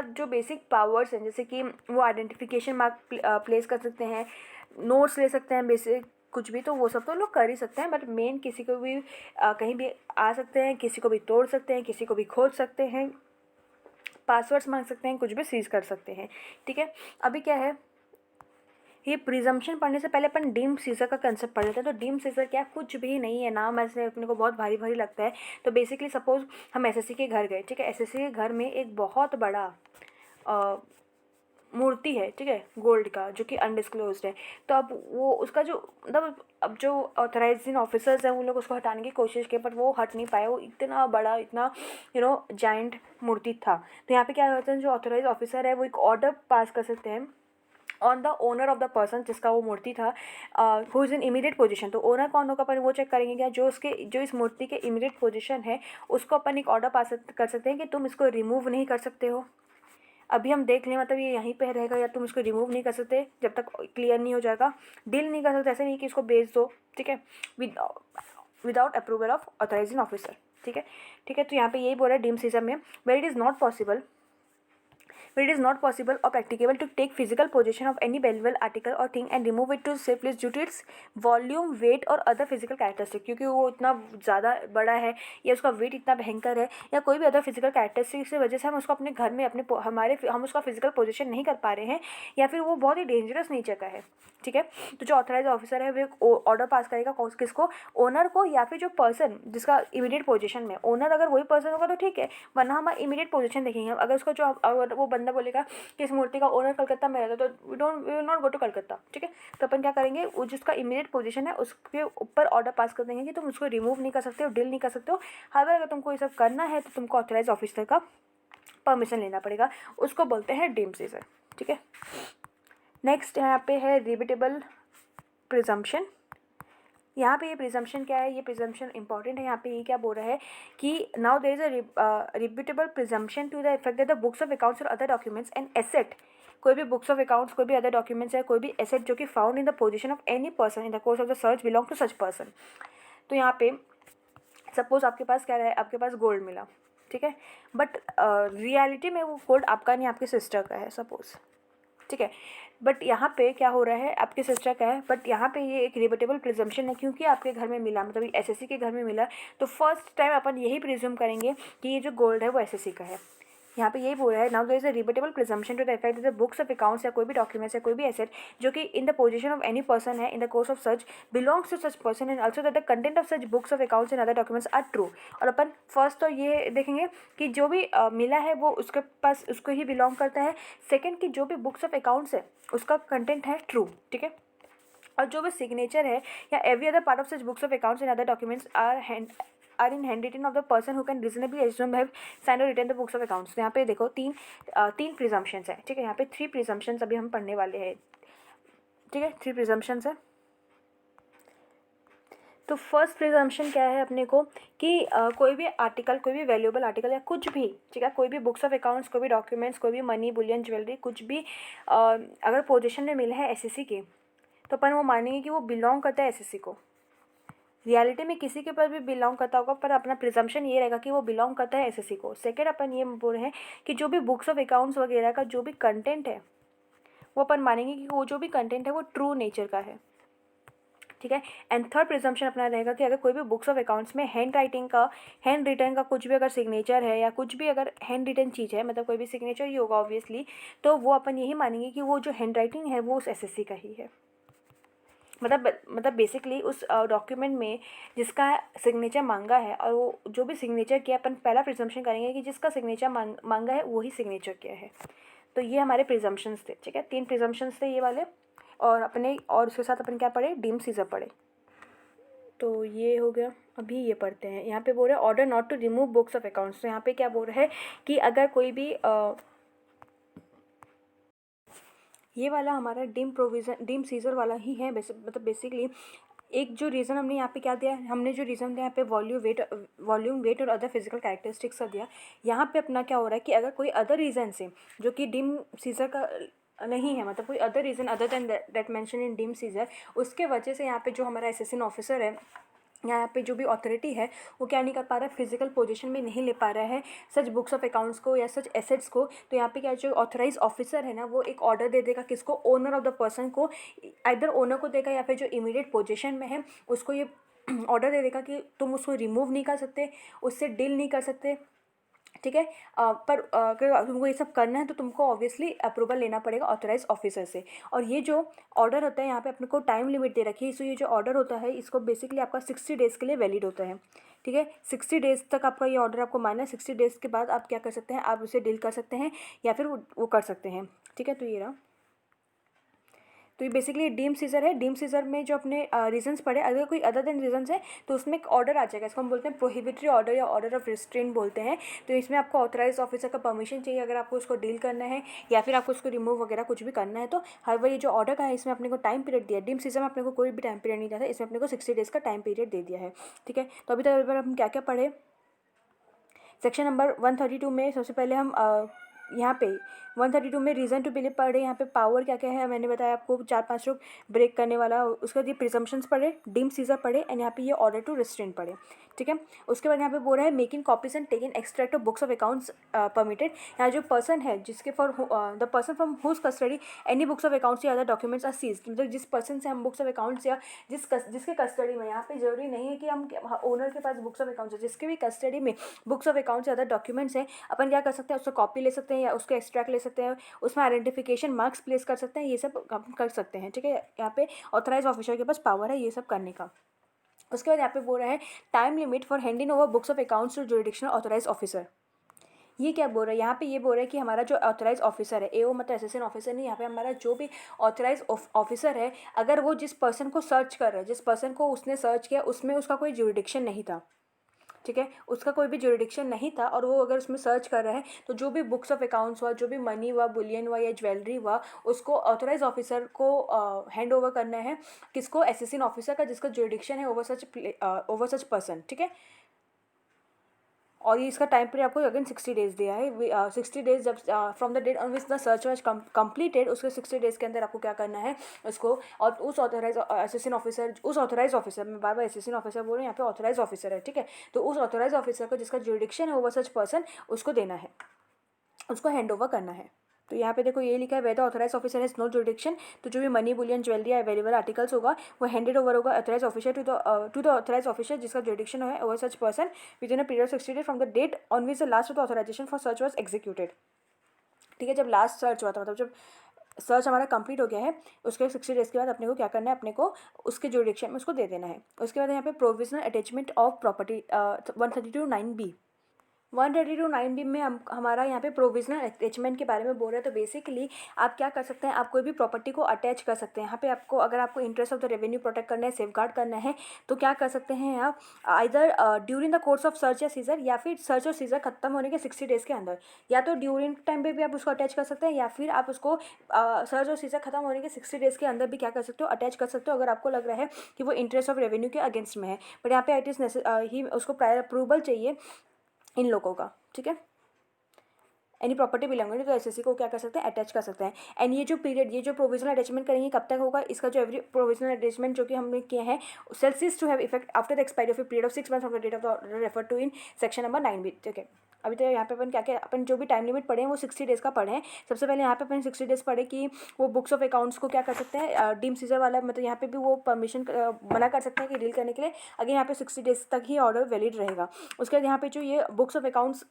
जो बेसिक पावर्स हैं, जैसे कि वो आइडेंटिफिकेशन मार्क प्लेस कर सकते हैं, नोट्स ले सकते हैं, बेसिक कुछ भी, तो वो सब तो लोग कर ही सकते हैं। बट मेन किसी को भी कहीं भी आ सकते हैं, किसी को भी तोड़ सकते हैं, किसी को भी खोज सकते हैं, पासवर्ड्स मांग सकते हैं, कुछ भी सीज कर सकते हैं, ठीक है। अभी क्या है, ये प्रिजम्पशन पढ़ने से पहले अपन डीम्ड सीजर का कंसेप्ट पढ़ लेते हैं। तो डीम्ड सीजर क्या, कुछ भी नहीं है, नाम ऐसे अपने को बहुत भारी भारी लगता है। तो बेसिकली सपोज हम एसएससी के घर गए, ठीक है, एसएससी के घर में एक बहुत बड़ा मूर्ति है, ठीक है, गोल्ड का, जो कि अनडिस्क्लोज्ड है। तो अब वो उसका जो मतलब अब जो ऑथराइजिंग ऑफिसर्स हैं वो लोग उसको हटाने की कोशिश की, पर वो हट नहीं पाए। वो इतना बड़ा, इतना जाइंट मूर्ति था। तो यहाँ पे क्या होता है, जो ऑथराइज ऑफिसर है वो एक ऑर्डर पास कर सकते हैं on the owner of the person जिसका वो मूर्ति था, who is in immediate position. तो ओनर कौन होगा, अपन वो चेक करेंगे क्या, जो इस मूर्ति के इमीडिएट पोजीशन है उसको अपन एक ऑर्डर पास कर सकते हैं कि तुम इसको रिमूव नहीं कर सकते हो। अभी हम देख लें, मतलब ये यहीं पे रहेगा, या तुम इसको रिमूव नहीं कर सकते जब तक क्लियर नहीं हो जाएगा। डील नहीं कर सकते, ऐसे नहीं कि इसको बेच दो, ठीक है, without approval of authorising officer, ठीक है, ठीक है। तो यहाँ पे यही बोल रहा है डीम सीजर में, where it is not possible or practicable to take physical possession of any valuable article or thing and remove it to safe place due to its volume, weight और other physical characteristic, क्योंकि वो इतना ज़्यादा बड़ा है या उसका वेट इतना भयंकर है या कोई भी अदर फिजिकल कैरेक्टरिस्टिक्स की वजह से हम उसको अपने घर में हम उसका फिजिकल पोजीशन नहीं कर पा रहे हैं, या फिर वो बहुत ही डेंजरस नेचर का है, ठीक है। तो जो ऑथराइज ऑफिसर है वो ऑर्डर पास करेगा किसको, ओनर को, या फिर जो पर्सन जिसका इमीडिएट पोजीशन में, ओनर अगर वही पर्सन होगा तो ठीक है, वरना हम इमीडिएट पोजीशन देखेंगे। अगर उसको जो वो बंदा बोलेगा कि इस मूर्ति का ओनर कलकत्ता में रहता है, तो we will not go to Calcutta, ठीक है। तो अपन क्या करेंगे, वो जिसका इमीडिएट पोजीशन है उसके ऊपर ऑर्डर पास कर देंगे कि तुम उसको रिमूव नहीं कर सकते हो, डील नहीं कर सकते हो। हालांकि अगर तुमको ये सब करना है तो तुमको ऑथराइज ऑफिसर का परमिशन लेना पड़ेगा, उसको बोलते हैं डीम सीजर, ठीक है। नेक्स्ट यहाँ पे है रिबेटेबल प्रिजम्पशन। यहाँ पे ये प्रिजम्पशन क्या है, ये प्रिजम्पशन इंपॉर्टेंट है। यहाँ पे ये क्या बोल रहा है कि now there is a rebuttable presumption to the effect that the books of accounts और अदर डॉक्यूमेंट्स एंड एसेट, कोई भी बुक्स ऑफ अकाउंट्स, कोई भी अदर डॉक्यूमेंट्स है, कोई भी एसेट जो कि found in the possession of any person in the course of the search belong to such person. तो यहाँ पे सपोज आपके पास क्या है, आपके पास गोल्ड मिला, ठीक है, बट रियलिटी में वो गोल्ड आपका नहीं, आपके सिस्टर का है सपोज, ठीक है। बट यहाँ पे क्या हो रहा है, आपके सिस्टर का है, बट यहाँ पे ये एक रिबेटेबल प्रिजम्पशन है, क्योंकि आपके घर में मिला, मतलब एसएससी के घर में मिला, तो फर्स्ट टाइम अपन यही प्रिज्यूम करेंगे कि ये जो गोल्ड है वो एसएससी का है। यहाँ पे यही बोल रहा है, now there is a rebuttable presumption to the effect that the books of accounts या कोई भी डॉक्यूमेंट्स या कोई भी एसेट जो कि in the possession of any person है in the course of search belongs to such person and also that the content of such books of accounts and other documents are true. और अपन फर्स्ट तो ये देखेंगे कि जो भी मिला है वो उसके पास उसको ही बिलोंग करता है। सेकेंड कि जो भी बुक्स ऑफ अकाउंट्स है उसका कंटेंट है ट्रू, ठीक है। और जो भी सिग्नेचर है या every other part of such books of accounts and other documents are in handwritten of the person who can reasonably assume have signed और written the books of accounts. तो यहाँ पे देखो तीन प्रिजम्पशंस है, ठीक है। यहाँ पे 3 प्रिजम्पशंस अभी हम पढ़ने वाले हैं, ठीक है, 3 प्रिजम्पशंस है। तो फर्स्ट प्रिजम्पशन क्या है अपने को कि कोई भी आर्टिकल, कोई भी वैल्यूएबल आर्टिकल या कुछ भी, ठीक है, कोई भी बुक्स ऑफ अकाउंट्स, कोई भी डॉक्यूमेंट्स, कोई भी मनी, बुलियन, ज्वेलरी, कुछ भी अगर पोजीशन में मिला है एसएससी के, तो अपन वो मानेंगे कि वो बिलोंग करता है एसएससी को। रियलिटी में किसी के पास भी बिलोंग करता होगा, पर अपना प्रिजम्पशन ये रहेगा कि वो बिलोंग करता है एसएससी को। सेकेंड अपन ये बोल रहे हैं कि जो भी बुक्स ऑफ अकाउंट्स वगैरह का जो भी कंटेंट है वो अपन मानेंगे कि वो जो भी कंटेंट है वो ट्रू नेचर का है, ठीक है। एंड थर्ड प्रिजम्पशन अपना रहेगा कि अगर कोई भी बुक्स ऑफ अकाउंट्स में हैंड रिटन का कुछ भी अगर सिग्नेचर है या कुछ भी अगर हैंड रिटन चीज़ है, मतलब कोई भी सिग्नेचर ही होगा ऑब्वियसली, तो वो अपन यही मानेंगे कि वो जो हैंड राइटिंग है वो उस एसएससी का ही है। मतलब बेसिकली उस डॉक्यूमेंट में जिसका सिग्नेचर मांगा है और वो जो भी सिग्नेचर किया, अपन पहला प्रिजम्पशन करेंगे कि जिसका सिग्नेचर मांगा है वही सिग्नेचर किया है। तो ये हमारे प्रिजम्पशंस थे, ठीक है, 3 प्रिजम्पशंस थे ये वाले। और उसके साथ अपन क्या पढ़े, डीम सीजर पढ़े। तो ये हो गया। अभी ये पढ़ते हैं, यहाँ पे बोल रहे हैं order not to remove books of accounts. तो यहाँ पे क्या बोल रहा है कि अगर कोई भी ये वाला हमारा डीम सीजर वाला ही है, मतलब बेसिकली एक जो रीज़न हमने यहाँ पे क्या दिया, हमने जो रीज़न दिया यहाँ पे वॉल्यूम वेट और अदर फिजिकल कैरेक्टरिस्टिक्स का दिया। यहाँ पे अपना क्या हो रहा है कि अगर कोई अदर रीज़न से जो कि डीम सीजर का नहीं है, मतलब कोई other reason other than that mention in deem seizure, उसके वजह से यहाँ पे जो हमारा असिस्टेंट ऑफिसर है, यहाँ पे जो भी अथॉरिटी है वो क्या नहीं कर पा रहा है, फिजिकल पोजीशन में नहीं ले पा रहा है सच बुक्स ऑफ अकाउंट्स को या सच एसेट्स को। तो यहाँ पे क्या जो ऑथराइज ऑफिसर है ना, वो एक ऑर्डर दे देगा किसको, ओनर ऑफ द पर्सन को, आइदर ओनर को देगा या फिर जो इमीडिएट पोजीशन में है उसको ये ऑर्डर दे देगा कि तुम उसको रिमूव नहीं कर सकते, उससे डील नहीं कर सकते, ठीक है। पर अगर तुमको ये सब करना है तो तुमको ऑब्वियसली अप्रूवल लेना पड़ेगा ऑथराइज ऑफिसर से। और ये जो ऑर्डर होता है यहाँ पे अपने को टाइम लिमिट दे रखी है, सो ये जो ऑर्डर होता है इसको बेसिकली आपका 60 डेज़ के लिए वैलिड होता है, ठीक है। 60 डेज़ तक आपका ये ऑर्डर आपको मानना है। 60 डेज़ के बाद आप क्या कर सकते हैं, आप उसे डील कर सकते हैं या फिर वो कर सकते हैं, ठीक है। तो ये रहा, तो ये बेसिकली डीम सीजर है। डीम सीजर में जो अपने रीजंस पढ़े, अगर कोई अदर देन रीजंस है तो उसमें एक ऑर्डर आ जाएगा, इसको हम बोलते हैं प्रोहिबिटरी ऑर्डर या ऑर्डर ऑफ रिस्ट्रेन बोलते हैं। तो इसमें आपको ऑथराइज ऑफिसर का परमिशन चाहिए अगर आपको उसको डील करना है या फिर आपको उसको रिमूव वगैरह कुछ भी करना है। तो हर ये जो ऑर्डर का है इसमें अपने को टाइम पीरियड दिया है। डीम सीजर में अपने को कोई भी टाइम पीरियड नहीं दिया था, इसमें अपने को 60 डेज़ का टाइम पीरियड दे दिया है, ठीक है। तो अभी तक हम क्या क्या पढ़े, सेक्शन नंबर 132 में सबसे पहले हम यहाँ पे 132 में रीज़न टू बिलीव पढ़े। यहाँ पे पावर क्या क्या है मैंने बताया आपको, 4-5 लोग ब्रेक करने वाला, उसके बाद ये प्रिजम्पशंस पढ़े, डीम सीजर पढ़े एंड यहाँ पे ये ऑर्डर टू रिस्ट्रेन पढ़े, ठीक है। उसके बाद यहाँ पे बोल रहा है making copies and taking extract of books of accounts permitted. यहाँ जो पर्सन है जिसके for the person from whom custody any books of accounts या अदर डॉक्यूमेंट्स आर सीज्ड, मतलब जिस पर्सन से हम बुक्स ऑफ अकाउंट्स या जिसके कस्टडी में, यहाँ पे जरूरी नहीं है कि हम ओनर के पास बुक्स ऑफ अकाउंट्स है, जिसके भी कस्टडी में बुक्स ऑफ अकाउंट्स या अदर डॉक्यूमेंट्स हैं, अपन क्या कर सकते हैं, उसको कॉपी ले सकते हैं या उसको एक्सट्रैक्ट ले सकते हैं, उसमें आइडेंटिफिकेशन मार्क्स प्लेस कर सकते हैं, ये सब हम कर सकते हैं, ठीक है। यहाँ पे ऑथराइज ऑफिसर के पास पावर है ये सब करने का। उसके बाद यहाँ पे बोल रहा है time limit for handing over books of accounts to jurisdictional authorise officer. ये क्या बोल रहा है, यहाँ पे ये बोल रहा है कि हमारा जो ऑथराइज ऑफिसर है, एओ मतलब असिस्टेंट ऑफिसर नहीं, यहाँ पे हमारा जो भी ऑथराइज ऑफिसर है, अगर वो जिस पर्सन को सर्च कर रहा है, जिस पर्सन को उसने सर्च किया उसमें उसका कोई जुरिडिक्शन नहीं था, ठीक है, उसका कोई भी जुरिडिक्शन नहीं था और वो अगर उसमें सर्च कर रहा है तो जो भी बुक्स ऑफ अकाउंट्स हुआ, जो भी मनी हुआ, बुलियन हुआ या ज्वेलरी हुआ, उसको ऑथराइज ऑफिसर को हैंड ओवर करना है, किसको, असिस्टेंट ऑफिसर का, जिसका जुरिडिक्शन है ओवर सच पर्सन, ठीक है। और ये इसका टाइम पीरियड आपको अगेन 60 डेज़ दिया है। 60 डेज़ जब from the date on which the search was completed, उसके 60 डेज़ के अंदर आपको क्या करना है उसको, और उस ऑथराइज असिस्टेंट ऑफिसर, उस ऑथराइज ऑफिसर, मैं बार बार असिस्टेंट ऑफिसर बोल रही हूँ, यहाँ पे ऑथराइज ऑफिसर है, ठीक है। तो उस ऑथराइज ऑफिसर को जिसका जुरिडिक्शन है ओवर सच पर्सन, उसको देना है, उसको हैंड ओवर करना है। तो यहाँ पे देखो ये लिखा है whether authorise officer has no jurisdiction, तो जो भी मनी बुलियन ज्वेलरी या अवेलेबल आर्टिकल्स होगा वो हैंडेड ओवर होगा authorise officer to the authorise officer जिसका जुरिडिक्शन है over such person within a period of 60 days from the date on which the last of the authorisation for search was executed, ठीक है। जब लास्ट सर्च हुआ था, मतलब जब सर्च हमारा कंप्लीट हो गया है, उसके 60 डेज़ के बाद अपने को क्या करना है, अपने को उसके जुरिडिक्शन में उसको दे देना है। उसके बाद यहाँ पे provisional attachment of property 132(9)(b 132(9)(b में हमारा यहाँ पे प्रोविजनल अटैचमेंट के बारे में बोल रहे हैं। तो बेसिकली आप क्या कर सकते हैं, आप कोई भी प्रॉपर्टी को अटैच कर सकते हैं। यहाँ पे आपको अगर आपको interest of the revenue protect करना है, सेफगार्ड करना है, तो क्या कर सकते हैं आप, either during the course of search या सीजर, या फिर सर्च और सीजर खत्म होने के 60 डेज़ के अंदर, या तो ड्यूरिंग टाइम पे भी आप उसको अटैच कर सकते हैं या फिर आप उसको सर्च और सीजर खत्म होने के 60 डेज़ के अंदर भी क्या कर सकते हो, अटैच कर सकते हो, अगर आपको लग रहा है कि वो इंटरेस्ट ऑफ रेवेन्यू के अगेंस्ट में है। बट यहाँ पे इट इज़ ही उसको प्रायर अप्रूवल चाहिए इन लोगों का, ठीक है। एनी प्रॉपर्टी बिलोंगिंग तो एसएससी को क्या कर सकते हैं, अटैच कर सकते हैं। एंड ये जो पीरियड, ये जो प्रोविजनल अटैचमेंट करेंगे कब तक होगा, इसका जो एवरी प्रोविजनल अटैचमेंट जो कि हमने किए हैं shall cease to have effect after the expiry of a period of 6 months from the date of the order refer to in section number 9B, ठीक है। अभी तो यहाँ पे अपन क्या क्या अपन जो भी टाइम लिमिट पढ़े हैं वो 60 डेज़ का पढ़े हैं। सबसे पहले यहाँ पे अपन 60 डेज़ पढ़े कि वो बुक्स ऑफ अकाउंट्स को क्या कर सकते हैं, डीम सीजर वाला, मतलब यहाँ पे भी वो परमिशन मना कर सकते हैं कि डील करने के लिए। अगर यहाँ पे 60 डेज़ तक ही ऑर्डर वैलिड रहेगा। उसके बाद यहाँ पे जो ये बुक्स ऑफ अकाउंट्स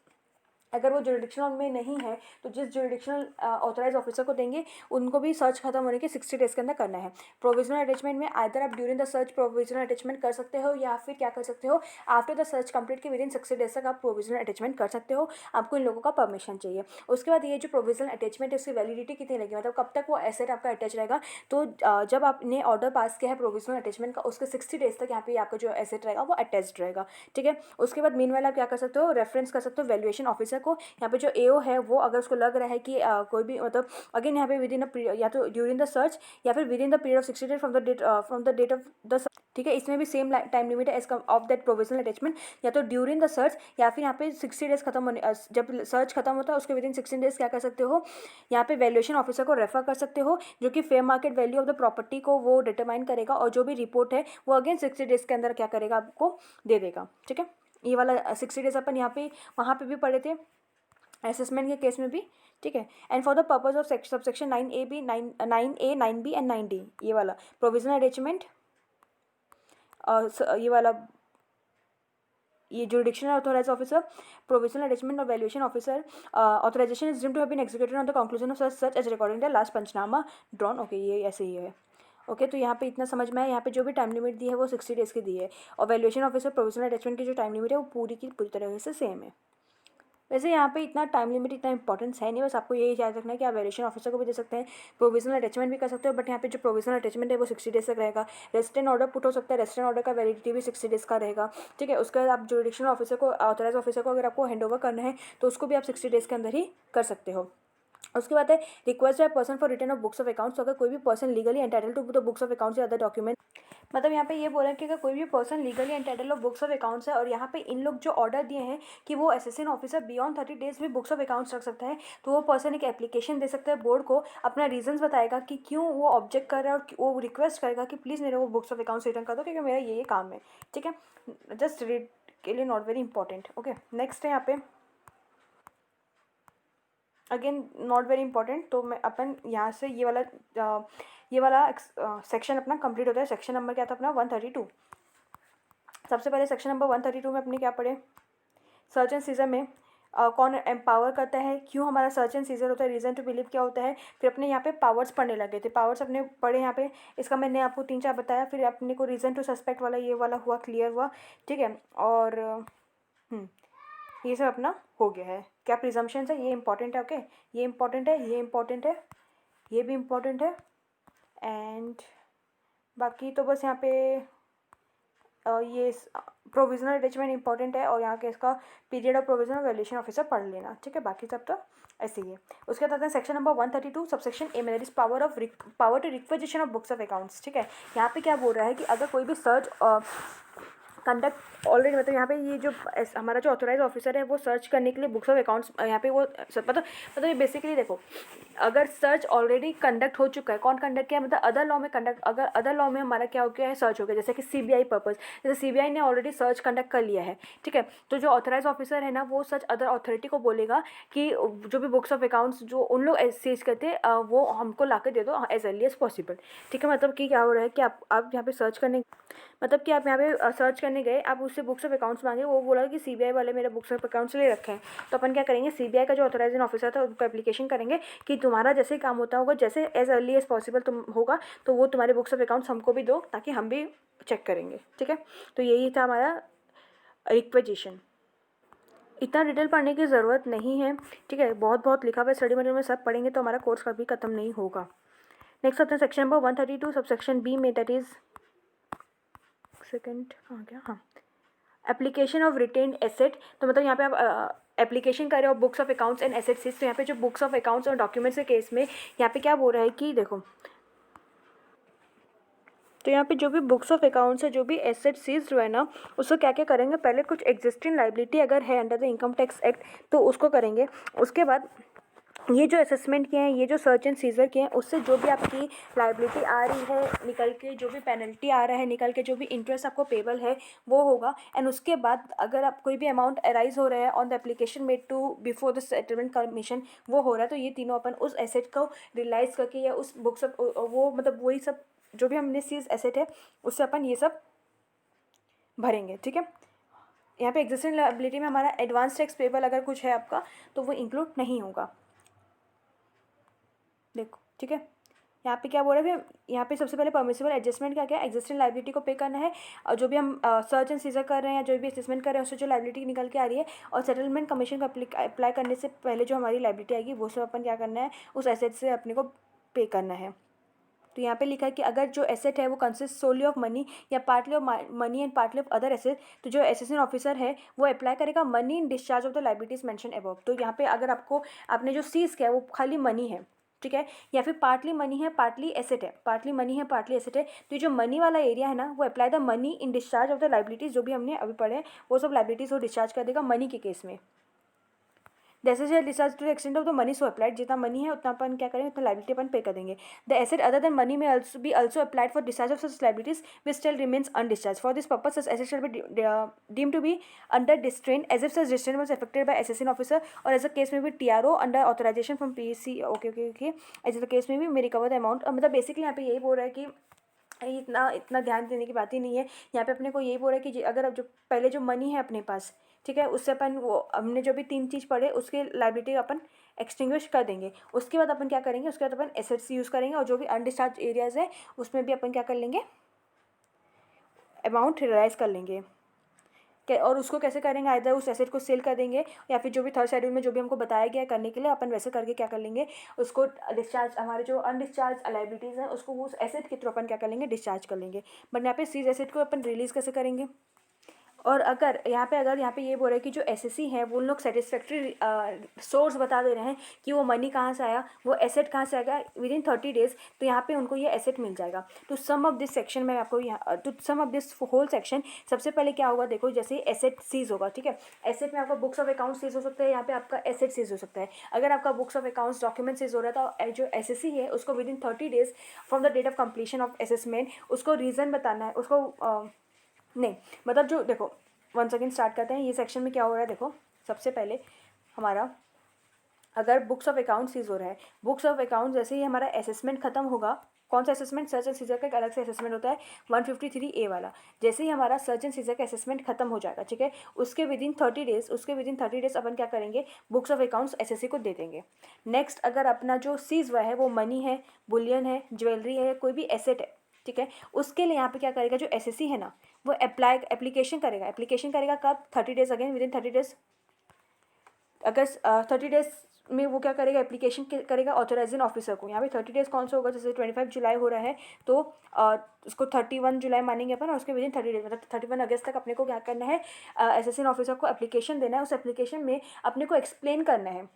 अगर वो जुरिडिक्शनल में नहीं है तो जिस जुरिडिक्शनल ऑथराइज ऑफिसर को देंगे उनको भी सर्च खत्म होने के 60 डेज़ के अंदर करना है। प्रोविजनल अटैचमेंट में आइदर आप during the search provisional attachment कर सकते हो या फिर क्या कर सकते हो, आफ्टर द सर्च कंप्लीट के विद इन 60 डेज तक आप प्रोविजनल अटैचमेंट कर सकते हो। आपको इन लोगों का परमिशन चाहिए। उसके बाद ये जो प्रोविजनल अटैचमेंट है उसकी वैलिडिटी कितनी लगेगी, मतलब कब तक वो एसेट आपका अटैच रहेगा। तो जब आपने ऑर्डर पास किया है प्रोविजनल अटैचमेंट का, उसके 60 डेज तक यहाँ पे आपका जो एसेट रहेगा वो अटैच्ड रहेगा, ठीक है। उसके बाद मीनवाइल आप क्या कर सकते हो, रेफरेंस कर सकते हो वैल्यूएशन ऑफिसर को यहाँ पे जो एओ है वो अगर उसको लग रहा है कि कोई भी मतलब अगेन यहाँ पे विद इन या तो ड्यूरिंग द सर्च या फिर within the period of 60 days from the date of the, ठीक है, इसमें भी सेम टाइम लिमिट है as of that provisional attachment, या तो ड्यूरिंग द सर्च या फिर यहाँ पे 60 डेज खत्म होने जब सर्च खत्म होता है उसके विद इन 16 डेज क्या कर सकते हो, यहाँ पे वैल्यूएशन ऑफिसर को रेफर कर सकते हो जो कि fair market value of the property को वो डिटरमाइन करेगा और जो भी रिपोर्ट है वो अगेन 60 डेज के अंदर क्या करेगा आपको दे देगा। ठीक है, ये वाला 60 डेज अपन यहाँ पे वहाँ पे भी पढ़े थे असेसमेंट के केस में भी। ठीक है, and for the purpose of subsection 9A, 9A, 9B and 9D, ये वाला प्रोविजनल अटैचमेंट, ये वाला ये jurisdictional authorise officer, provisional attachment और valuation officer authorisation is deemed to have been executed on the conclusion of such as recording the last panchnama drawn. Okay, ये ऐसे ही है। ओके, तो यहाँ पे इतना समझ में आया, यहाँ पे जो भी टाइम लिमिट दी है वो 60 डेज़ की दी है और वैल्यूएशन ऑफिसर प्रोविजनल अटैचमेंट की जो टाइम लिमिट है वो पूरी की पूरी तरह से सेम है। वैसे यहाँ पे इतना टाइम लिमिट इतना इंपॉर्टेंस है नहीं, बस आपको यही याद रखना है कि आप वैल्यूएशन ऑफिसर को भी दे सकते हैं, प्रोविजनल अटैचमेंट भी कर सकते हो, बट यहाँ पे जो प्रोविजनल अटैचमेंट है वो 60 डेज तक रहेगा। रेजिस्टेंट ऑर्डर पुट हो सकता है, रेजिस्टेंट ऑर्डर का वैलिडिटी भी 60 डेज का रहेगा। ठीक है, उसके बाद आप जुडिक्शनल ऑफिसर को, ऑथराइज ऑफिसर को अगर आपको हैंड ओवर करना है तो उसको भी आप 60 डेज के अंदर ही कर सकते हो। उसके बाद है request by person for return of books of accounts. अगर कोई भी person legally entitle to the books of accounts या अदर डॉक्यूमेंट, मतलब यहाँ पे ये बोला है कि अगर कोई भी person legally entitle of books of accounts है और यहाँ पे इन लोग जो ऑर्डर दिए हैं कि वो असिस्टेंट ऑफिसर बियॉन्ड 30 डेज भी बुक्स ऑफ अकाउंट्स रख सकता है, तो वो पर्सन एक एप्लीकेशन दे सकता है बोर्ड को, अपना रीजंस बताएगा कि क्यों वो ऑब्जेक्ट कर रहा है और वो रिक्वेस्ट करेगा कि प्लीज़ मेरे वो बुक्स ऑफ अकाउंट्स रिटर्न कर दो क्योंकि मेरा ये काम है। ठीक है, जस्ट रीड के लिए not very important. Okay, next है यहाँ पे अगेन नॉट वेरी इंपॉर्टेंट, तो मैं अपन यहाँ से ये वाला सेक्शन अपना कंप्लीट होता है। सेक्शन नंबर क्या था अपना 132। सबसे पहले सेक्शन नंबर 132 में अपने क्या पढ़े, सर्च एंड सीजर में कौन एम्पावर करता है, क्यों हमारा सर्च एंड सीजर होता है, रीज़न टू बिलीव क्या होता है, फिर अपने यहाँ पे पावर्स पढ़ने लगे थे। पावर्स अपने पढ़े यहाँ पे, इसका मैंने आपको 3-4 बताया, फिर अपने को रीज़न टू सस्पेक्ट वाला ये वाला हुआ, क्लियर हुआ। ठीक है, और ये सब अपना हो गया है। क्या प्रिजम्पशंस है, ये इंपॉर्टेंट है। ओके, ये इंपॉर्टेंट है, ये इंपॉर्टेंट है, ये भी इंपॉर्टेंट है, एंड बाकी तो बस यहाँ पे ये प्रोविजनल अटैचमेंट इंपॉर्टेंट है और यहाँ के इसका period of provisional valuation officer पढ़ लेना। ठीक है, बाकी सब तो ऐसे ही है। उसके बाद आते हैं सेक्शन नंबर 132 सबसेक्शन ए में, that is power to requisition of books of accounts. ठीक है, यहाँ पे क्या बोल रहा है कि अगर कोई भी सर्च कंडक्ट ऑलरेडी, मतलब यहाँ पे ये जो हमारा जो ऑथोराइज ऑफिसर है वो सर्च करने के लिए बुक्स ऑफ अकाउंट्स यहाँ पे वो मतलब ये बेसिकली देखो, अगर सर्च ऑलरेडी कंडक्ट हो चुका है, कौन कंडक्ट किया, मतलब अदर लॉ में कंडक्ट, अगर अदर लॉ में हमारा क्या हो गया है, सर्च हो गया, जैसे कि सीबीआई पर्पस, जैसे सीबीआई ने ऑलरेडी सर्च कंडक्ट कर लिया है। ठीक है, तो जो ऑथोराइज ऑफिसर है ना वो सर्च अदर अथॉरिटी को बोलेगा कि जो भी बुक्स ऑफ अकाउंट्स जो उन लोग सीज करते हैं वो हमको ला के दे दो एज अर्ली एज पॉसिबल। ठीक है, मतलब कि क्या हो रहा है कि आप यहाँ पे सर्च करने, मतलब कि आप यहाँ पे सर्च करने गए, आप उससे बुक्स ऑफ अकाउंट्स मांगे, वो बोला कि सीबीआई वाले मेरे बुक्स ऑफ अकाउंट्स ले रखे हैं, तो अपन क्या करेंगे, सीबीआई का जो ऑथराइजिंग ऑफिसर था उनको एप्लीकेशन करेंगे कि तुम्हारा जैसे काम होता होगा, जैसे एज अर्ली एज पॉसिबल तुम होगा तो वो तुम्हारे बुक्स ऑफ अकाउंट्स हमको भी दो ताकि हम भी चेक करेंगे। ठीक है, तो यही था हमारा रिक्वेजिशन। इतना डिटेल पढ़ने की ज़रूरत नहीं है। ठीक है, बहुत लिखा हुआ है, स्टडी मटेरियल में सब पढ़ेंगे तो हमारा कोर्स कभी खत्म नहीं होगा। नेक्स्ट आता है सेक्शन नंबर 132 सबसेक्शन बी में, दैट इज़ सेकंड कहाँ गया, हाँ, एप्लीकेशन ऑफ रिटेन्ड एसेट। तो मतलब यहाँ पे आप एप्लीकेशन कर रहे हो books of accounts and asset seize, तो यहाँ पे जो बुक्स ऑफ अकाउंट्स और डॉक्यूमेंट्स के केस में यहाँ पे क्या बोल रहा है कि देखो, तो यहाँ पे जो भी बुक्स ऑफ अकाउंट्स है, जो भी एसेट सीज जो है ना, उसको क्या क्या करेंगे, पहले कुछ एग्जिस्टिंग लाइबिलिटी अगर है under the income tax act तो उसको करेंगे। उसके बाद ये जो असेसमेंट किए हैं, ये जो सर्च एंड सीजर किए हैं, उससे जो भी आपकी लाइबिलिटी आ रही है निकल के, जो भी पेनल्टी आ रहा है निकल के, जो भी इंटरेस्ट आपको पेबल है वो होगा। एंड उसके बाद अगर आप कोई भी अमाउंट अराइज हो रहा है on the application made to before the settlement commission वो हो रहा है, तो ये तीनों अपन उस एसेट को रियलाइज करके या उस बुक्स वो मतलब वही सब जो भी हमने सीज एसेट है उससे अपन ये सब भरेंगे। ठीक है, यहाँ पे एग्जिस्टिंग लाइबिलिटी में हमारा एडवांस टैक्स पेबल अगर कुछ है आपका तो वो इंक्लूड नहीं होगा। देखो, ठीक है, यहाँ पे क्या बोल रहे हैं, यहाँ पे सबसे पहले परमिसिबल एडजस्टमेंट क्या क्या है, एग्जिस्टिंग लाइबिलिटी को पे करना है और जो भी हम सर्च एंड सीजर कर रहे हैं या जो भी असेसमेंट कर रहे हैं उससे जो लाइबिलिटी निकल के आ रही है, और सेटलमेंट कमीशन को अप्लाई करने से पहले जो हमारी लाइबिलिटी आएगी वो सब अपन क्या करना है, उस एसेट से अपने को पे करना है। तो यहाँ पे लिखा है कि अगर जो एसेट है वो कंसिस्ट सोली ऑफ मनी या partly of money and partly of other asset, तो जो असेसिंग ऑफिसर है वो अप्लाई करेगा money in discharge of the liabilities mention above. तो यहाँ पे अगर आपने जो सीज किया है वो खाली मनी है, ठीक है, या फिर पार्टली मनी है पार्टली एसेट है, पार्टली मनी है पार्टली एसेट है, तो ये जो मनी वाला एरिया है ना वो apply the money in discharge of the liabilities, जो भी हमने अभी पढ़े वो सब लाइबिलिटीज वो डिस्चार्ज कर देगा मनी के केस में। जैसे जो discharge to the extent of the money so applied, जितना मनी है उतना अपन क्या करेंगे, उतना लाइबिलिटी अपन पे कर देंगे। The asset other than money में also be also applied for discharge of such liabilities which still remains undischarged. For this purpose such asset shall be deemed to be under distraint as if such distraint was effected by assessing officer or as the case may be TRO under authorization from PEC. okay as the case may be may recover the amount। मतलब बेसिकली यहाँ पे यही बोल रहा है कि इतना ध्यान देने की बात ही नहीं है। यहाँ पे अपने को यही बोल रहा है कि अगर अब जो पहले जो मनी है अपने पास, ठीक है, उससे अपन वो हमने जो भी 3 चीज़ पढ़े उसके लाइबिलिटी अपन एक्सटिंग्विश कर देंगे। उसके बाद अपन क्या करेंगे, उसके बाद अपन एसेट्स यूज़ करेंगे और जो भी अनडिस्चार्ज एरियाज है उसमें भी अपन क्या कर लेंगे, अमाउंट रियलाइज़ कर लेंगे। और उसको कैसे करेंगे, आइदर उस एसेट को सेल कर देंगे या फिर जो भी थर्ड शेड्यूल में जो भी हमको बताया गया है करने के लिए अपन वैसे करके क्या कर लेंगे, उसको डिस्चार्ज, हमारे जो अनडिस्चार्ज लाइबिलिटीज़ हैं उसको उस एसेट के थ्रू अपन क्या कर लेंगे, डिस्चार्ज कर लेंगे। बट यहाँ पे सीज एसेट को अपन रिलीज़ कैसे करेंगे। और अगर यहाँ पे ये बोल रहे हैं कि जो एसएससी है वो लोग सेटिस्फैक्ट्री सोर्स बता दे रहे हैं कि वो मनी कहाँ से आया, वो एसेट कहाँ से आएगा विद इन 30 डेज, तो यहाँ पे उनको ये एसेट मिल जाएगा। तो सम ऑफ दिस सेक्शन में आपको यहाँ तो सम ऑफ दिस होल सेक्शन, सबसे पहले क्या होगा देखो, जैसे एसेट सीज होगा, ठीक है, एसेट में आपका बुक्स ऑफ अकाउंट सीज हो सकता है, यहाँ पे आपका एसेट सीज हो सकता है। अगर आपका books of accounts document seize हो रहा है तो जो एसएससी है उसको within 30 days from the date of completion of assessment उसको रीज़न बताना है, उसको नहीं मतलब जो देखो वन सेकेंड स्टार्ट करते हैं। ये सेक्शन में क्या हो रहा है देखो, सबसे पहले हमारा अगर बुक्स ऑफ अकाउंट सीज हो रहा है, बुक्स ऑफ अकाउंट जैसे ही हमारा असेसमेंट खत्म होगा, कौन सा असेसमेंट, सर्च एंड सीजर का एक अलग से असेसमेंट होता है 153A वाला, जैसे ही हमारा सर्च एंड सीजर का असेसमेंट खत्म हो जाएगा, ठीक है, उसके विद इन 30 डेज अपन क्या करेंगे, बुक्स ऑफ अकाउंट्स एसएससी को दे देंगे। नेक्स्ट अगर अपना जो सीज हुआ है वो मनी है, बुलियन है, ज्वेलरी है, कोई भी एसेट है, ठीक है, उसके लिए यहाँ पे क्या करेगा, जो एसएससी है ना वो एप्लीकेशन करेगा कब, 30 days, again with in 30 days. अगर 30 डेज में वो क्या करेगा, एप्लीकेशन करेगा ऑथराइजिंग ऑफिसर को। यहाँ पे 30 डेज कौन सा होगा, जैसे 25 जुलाई हो रहा है तो उसको 31 जुलाई मानेंगे अपन, और उसके विद इन 30 डेज मतलब 31 अगस्त तक अपने को क्या करना है, असेसिंग ऑफिसर को एप्लीकेशन देना है। उस एप्लीकेशन में अपने को एक्सप्लेन करना है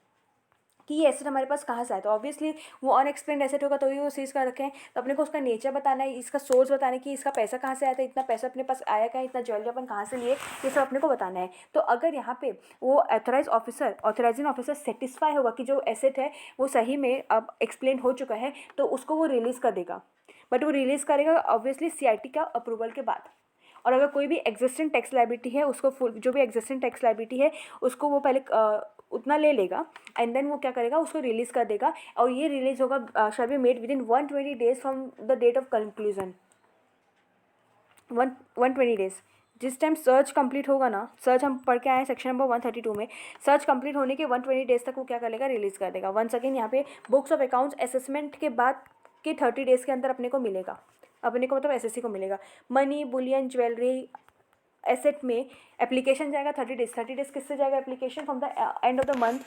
कि ये एसेट हमारे पास कहाँ से आया। तो ऑब्वियसली वो अनएक्सप्लेन्ड एसेट होगा तो ही वो सीज कर रखे हैं, तो अपने को उसका नेचर बताना है, इसका सोर्स बताना है कि इसका पैसा कहाँ से आया था, इतना पैसा अपने पास आया कहाँ, इतना ज्वेलरी अपन कहाँ से लिए, ये सब अपने को बताना है। तो अगर यहाँ पे वो ऑथराइजिंग ऑफिसर सेटिस्फाई होगा कि जो एसेट है वो सही में अब एक्सप्लेन हो चुका है, तो उसको वो रिलीज़ कर देगा। बट वो रिलीज़ करेगा ऑब्वियसली सीआईटी का अप्रूवल के बाद। और अगर कोई भी एग्जिस्टिंग टैक्स लाइबिलिटी है उसको जो भी एग्जिस्टिंग टैक्स लाइबिलिटी है उसको वो पहले उतना ले लेगा एंड देन वो क्या करेगा, उसको रिलीज़ कर देगा। और ये रिलीज़ होगा shall be made within 120 days from the date of conclusion. 120 days जिस टाइम सर्च कंप्लीट होगा ना, सर्च हम पढ़ के आए सेक्शन नंबर 132 में, सर्च कंप्लीट होने के 120 डेज तक वो क्या कर लेगा, रिलीज़ कर देगा। वंस अगेन यहाँ पे बुक्स ऑफ अकाउंट्स असेसमेंट के बाद के 30 डेज़ के अंदर अपने को मिलेगा, अपने को मतलब एसएससी को मिलेगा। मनी, बुलियन, ज्वेलरी, एसेट में एप्लीकेशन जाएगा 30 डेज। 30 डेज किससे जाएगा application, from the end of the month,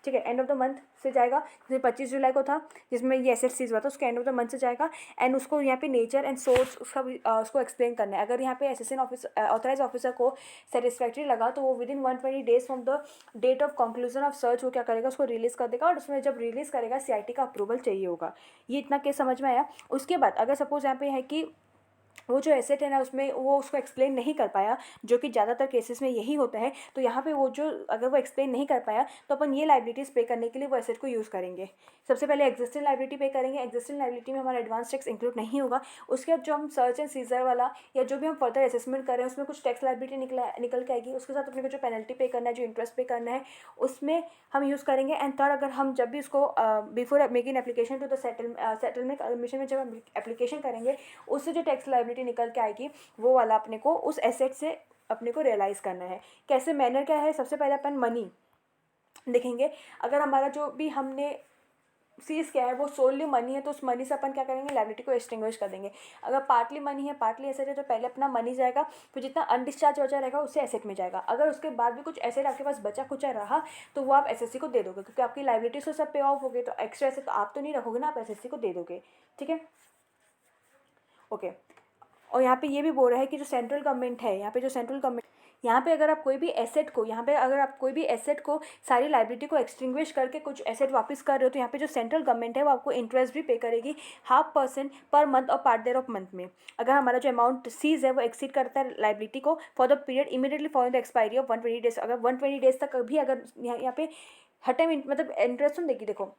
ठीक है, एंड ऑफ द मंथ से जाएगा। जैसे 25 जुलाई को था जिसमें ये एसेट सीज हुआ था, उसके एंड ऑफ द मंथ से जाएगा एंड उसको यहाँ पे नेचर एंड सोर्स उसको एक्सप्लेन करना है। अगर यहाँ पे असिस्टेंट ऑफिसर ऑथराइज ऑफिसर को सेटिस्फैक्ट्री लगा तो वो within 120 days from the date of conclusion of search वो क्या करेगा, उसको रिलीज़ कर देगा। और उसमें जब रिलीज़ करेगा सीआईटी का अप्रूवल चाहिए होगा। ये इतना केस समझ में आया। उसके बाद अगर सपोज यहाँ पे है कि वो जो एसेट है ना उसमें वो उसको एक्सप्लेन नहीं कर पाया, जो कि ज़्यादातर केसेस में यही होता है, तो यहाँ पे वो जो अगर वो एक्सप्लेन नहीं कर पाया तो अपन ये लाइबिलिटीज़ पे करने के लिए वो एसेट को यूज़ करेंगे। सबसे पहले एग्जिस्टिंग लाइबिलिटी पे करेंगे। एग्जिस्टिंग लाइबिलिटी में हमारा एडवांस टैक्स इंक्लूड नहीं होगा। उसके बाद जो हम सर्च एंड सीजर वाला या जो भी हम फर्दर असेसमेंट कर रहे हैं उसमें कुछ टैक्स लाइबिलिटी निकल के आएगी। उसके साथ अपने को जो पेनल्टी पे करना है, जो इंटरेस्ट पे करना है, उसमें हम यूज़ करेंगे। एंड थर्ड, अगर हम जब भी उसको before making application to the settlement commission में जब हम एप्लीकेशन करेंगे उससे जो टैक्स लाइबिलिटी निकल के आएगी वो वाला अपने को उस एसेट से अपने को रियलाइज़ करना है। कैसे, मैनर क्या है, सबसे पहले अपन मनी देखेंगे। अगर हमारा जो भी हमने सीज क्या है वो सोलली मनी है तो उस मनी से अपन क्या करेंगे, लाइबिलिटी को एक्सटिंग्विश कर देंगे। अगर पार्टली मनी है, पार्टली एसेट है, तो पहले अपना मनी जाएगा, फिर जितना अनडिस्चार्ज बचा रहेगा उससे एसेट में जाएगा। अगर उसके बाद भी कुछ एसेट आपके पास बचा कुचा रहा तो वो आप एसएससी को दे दोगे, क्योंकि आपकी लाइबिलिटी से सब पे ऑफ हो गए, तो एक्स्ट्रा एसेट तो आप तो नहीं रखोगे ना, आप एसएससी को दे दोगे। ठीक है, ओके। और यहाँ पे ये भी बोल रहा है कि जो सेंट्रल गवर्नमेंट है, यहाँ पे अगर आप कोई भी एसेट को सारी लाइबिलिटी को एक्सटिंग्विश करके कुछ एसेट वापस कर रहे हो, तो यहाँ पे जो सेंट्रल गवर्नमेंट है वो आपको इंटरेस्ट भी पे करेगी 0.5% पर मंथ और पार्ट देयर ऑफ मंथ में। अगर हमारा जो अमाउंट सीज है वो एक्सीड करता है लाइबिलिटी को for the period immediately following the expiry of 120 days, अगर 120 डेज तक भी अगर यहाँ पे हर टाइम मतलब इंटरेस्ट नहीं देगी। देखो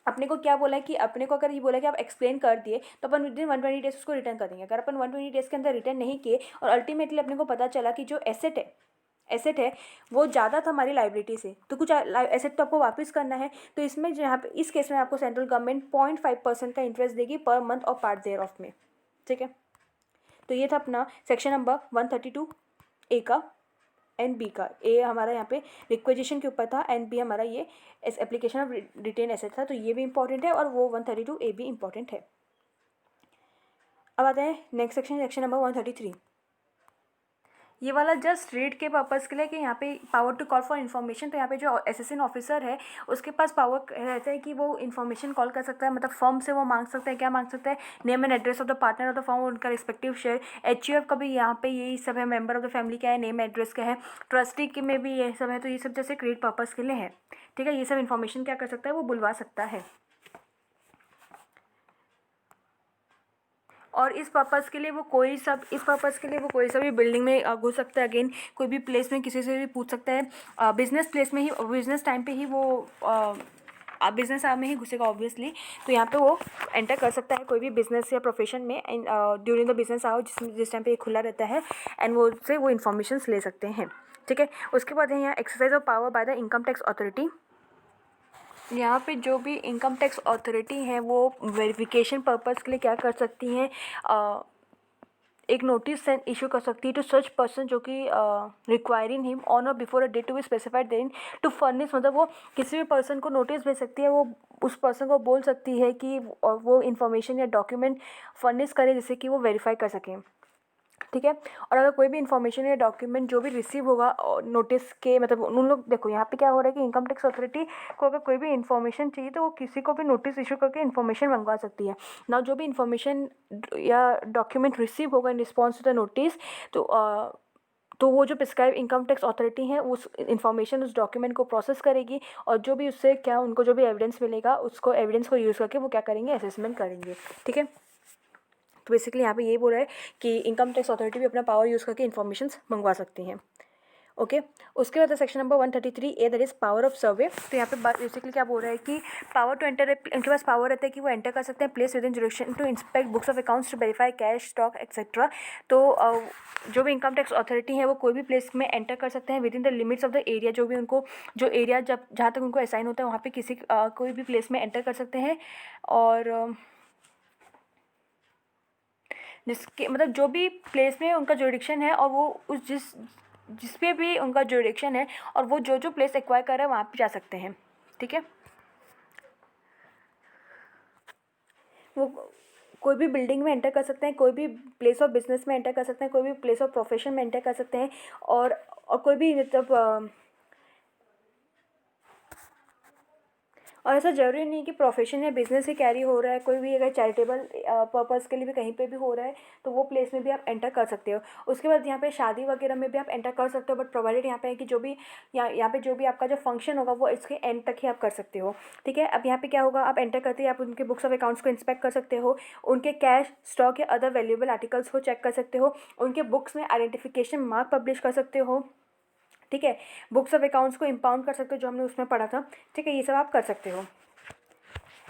अपने को क्या बोला है कि अपने को अगर ये बोला है कि आप एक्सप्लेन कर दिए तो अपन विद इन 120 डेज उसको रिटर्न कर देंगे। अगर अपन 120 डेज के अंदर रिटर्न नहीं किए और अल्टीमेटली अपने को पता चला कि जो एसेट है वो ज़्यादा था हमारी लाइबिलिटी से, तो कुछ एसेट तो आपको वापस करना है। तो इसमें यहाँ पे इस केस में आपको सेंट्रल गवर्नमेंट 0.5% का इंटरेस्ट देगी पर मंथ और पार्ट देयर ऑफ में। ठीक है, तो ये था अपना सेक्शन नंबर 132A का एंड बी का। ए हमारा यहाँ पे रिक्वेजिशन के ऊपर था एंड बी हमारा ये एप्लीकेशन ऑफ रिटेन एसेट था, तो ये भी इंपॉर्टेंट है और वो 132A भी इंपॉर्टेंट है। अब आते हैं नेक्स्ट सेक्शन नंबर 133। ये वाला जस्ट रीड के पर्पज़ के लिए कि यहाँ पे power to call for information, तो यहाँ पे जो असिस्टेंट ऑफिसर है उसके पास पावर रहता है कि वो इन्फॉर्मेशन कॉल कर सकता है, मतलब फर्म से वो मांग सकता है, क्या मांग सकता है, name and address of the partner of the firm, उनका रिस्पेक्टिव शेयर, HUF का भी यहाँ पे यही सब है, मेंबर ऑफ द फैमिली क्या है, नेम एड्रेस क्या है, ट्रस्टी के में भी ये सब है, तो ये सब जैसे क्रिएट पर्पज़ के लिए है। ठीक है, ये सब इन्फॉर्मेशन क्या कर सकता है, वो बुलवा सकता है। और इस पर्पज़ के लिए वो कोई सा भी बिल्डिंग में घुस सकता है, अगेन कोई भी प्लेस में किसी से भी पूछ सकता है, बिजनेस प्लेस में ही, बिजनेस टाइम पे ही वो बिजनेस में ही घुसेगा ऑब्वियसली, तो यहाँ पे वो एंटर कर सकता है कोई भी बिजनेस या प्रोफेशन में ड्यूरिंग द बिजनेस आवर जिस टाइम पे ये खुला रहता है, एंड वो उससे वो इन्फॉर्मेशन ले सकते हैं। ठीक है, उसके बाद है यहाँ exercise of power by the income tax authority. यहाँ पे जो भी इनकम टैक्स अथॉरिटी है वो वेरिफिकेशन पर्पज़ के लिए क्या कर सकती हैं, एक नोटिस इशू कर सकती है टू सच पर्सन जो कि requiring him on or before a date to be specified then to furnish, मतलब वो किसी भी पर्सन को नोटिस भेज सकती है, वो उस पर्सन को बोल सकती है कि वो इन्फॉर्मेशन या डॉक्यूमेंट फर्निश करे जिससे कि वो वेरीफाई कर सकें। ठीक है, और अगर कोई भी इन्फॉर्मेशन या डॉक्यूमेंट जो भी रिसीव होगा नोटिस के, मतलब उन लोग देखो यहाँ पे क्या हो रहा है कि इनकम टैक्स अथॉरिटी को अगर कोई भी इन्फॉर्मेशन चाहिए तो वो किसी को भी नोटिस इशू करके इन्फॉर्मेशन मंगवा सकती है ना। जो भी इन्फॉर्मेशन या डॉक्यूमेंट रिसीव होगा in response to the notice, तो वो जो प्रिस्क्राइब इनकम टैक्स अथॉरिटी है उस इन्फॉर्मेशन उस डॉक्यूमेंट को प्रोसेस करेगी, और जो भी उससे क्या उनको जो भी एविडेंस मिलेगा उसको एविडेंस को यूज़ करके वो क्या करेंगे, असेसमेंट करेंगे। ठीक है, तो बेसिकली यहाँ पे ये बोल रहा है कि इनकम टैक्स अथॉरिटी भी अपना पावर यूज़ करके इन्फॉर्मेशन मंगवा सकती हैं। ओके, उसके बाद section number 133A that is power of सर्वे। तो यहाँ पे बेसिकली क्या बोल रहा है कि पावर टू एंटर, उनके पास पावर रहता है कि वो एंटर कर सकते हैं place within jurisdiction to inspect books of accounts to verify cash stock etcetera. तो जो भी इनकम टैक्स अथॉरिटी है वो कोई भी प्लेस में एंटर कर सकते हैं with in the limits of the area, जो भी उनको जो एरिया जहाँ तक उनको असाइन होता है वहाँ पे कोई भी प्लेस में एंटर कर सकते हैं, और जिसके मतलब जो भी प्लेस में उनका जुरिडिक्शन है और वो उस जिस पे भी उनका जुरिडिक्शन है और वो जो प्लेस एक्वायर कर रहा है वहाँ पे जा सकते हैं। ठीक है, वो कोई भी बिल्डिंग में एंटर कर सकते हैं, कोई भी प्लेस ऑफ बिजनेस में एंटर कर सकते हैं, कोई भी प्लेस ऑफ प्रोफेशन में एंटर कर सकते हैं, और कोई भी मतलब और ऐसा ज़रूरी नहीं कि प्रोफेशन या बिजनेस ही कैरी हो रहा है, कोई भी अगर चैरिटेबल पर्पज़ के लिए भी कहीं पे भी हो रहा है तो वो प्लेस में भी आप एंटर कर सकते हो। उसके बाद यहाँ पे शादी वगैरह में भी आप एंटर कर सकते हो, बट प्रोवाइडेड यहाँ पे है कि जो भी यहाँ पे जो भी आपका जो फंक्शन होगा वो इसके एंड तक ही आप कर सकते हो। ठीक है, अब यहाँ पे क्या होगा, आप एंटर करते ही आप उनके बुक्स ऑफ अकाउंट्स को इंस्पेक्ट कर सकते हो, उनके कैश स्टॉक या अदर वैल्यूएबल आर्टिकल्स को चेक कर सकते हो, उनके बुक्स में आइडेंटिफिकेशन मार्क पब्लिश कर सकते हो। ठीक है, बुक्स ऑफ अकाउंट्स को इम्पाउंड कर सकते हो जो हमने उसमें पढ़ा था। ठीक है, ये सब आप कर सकते हो।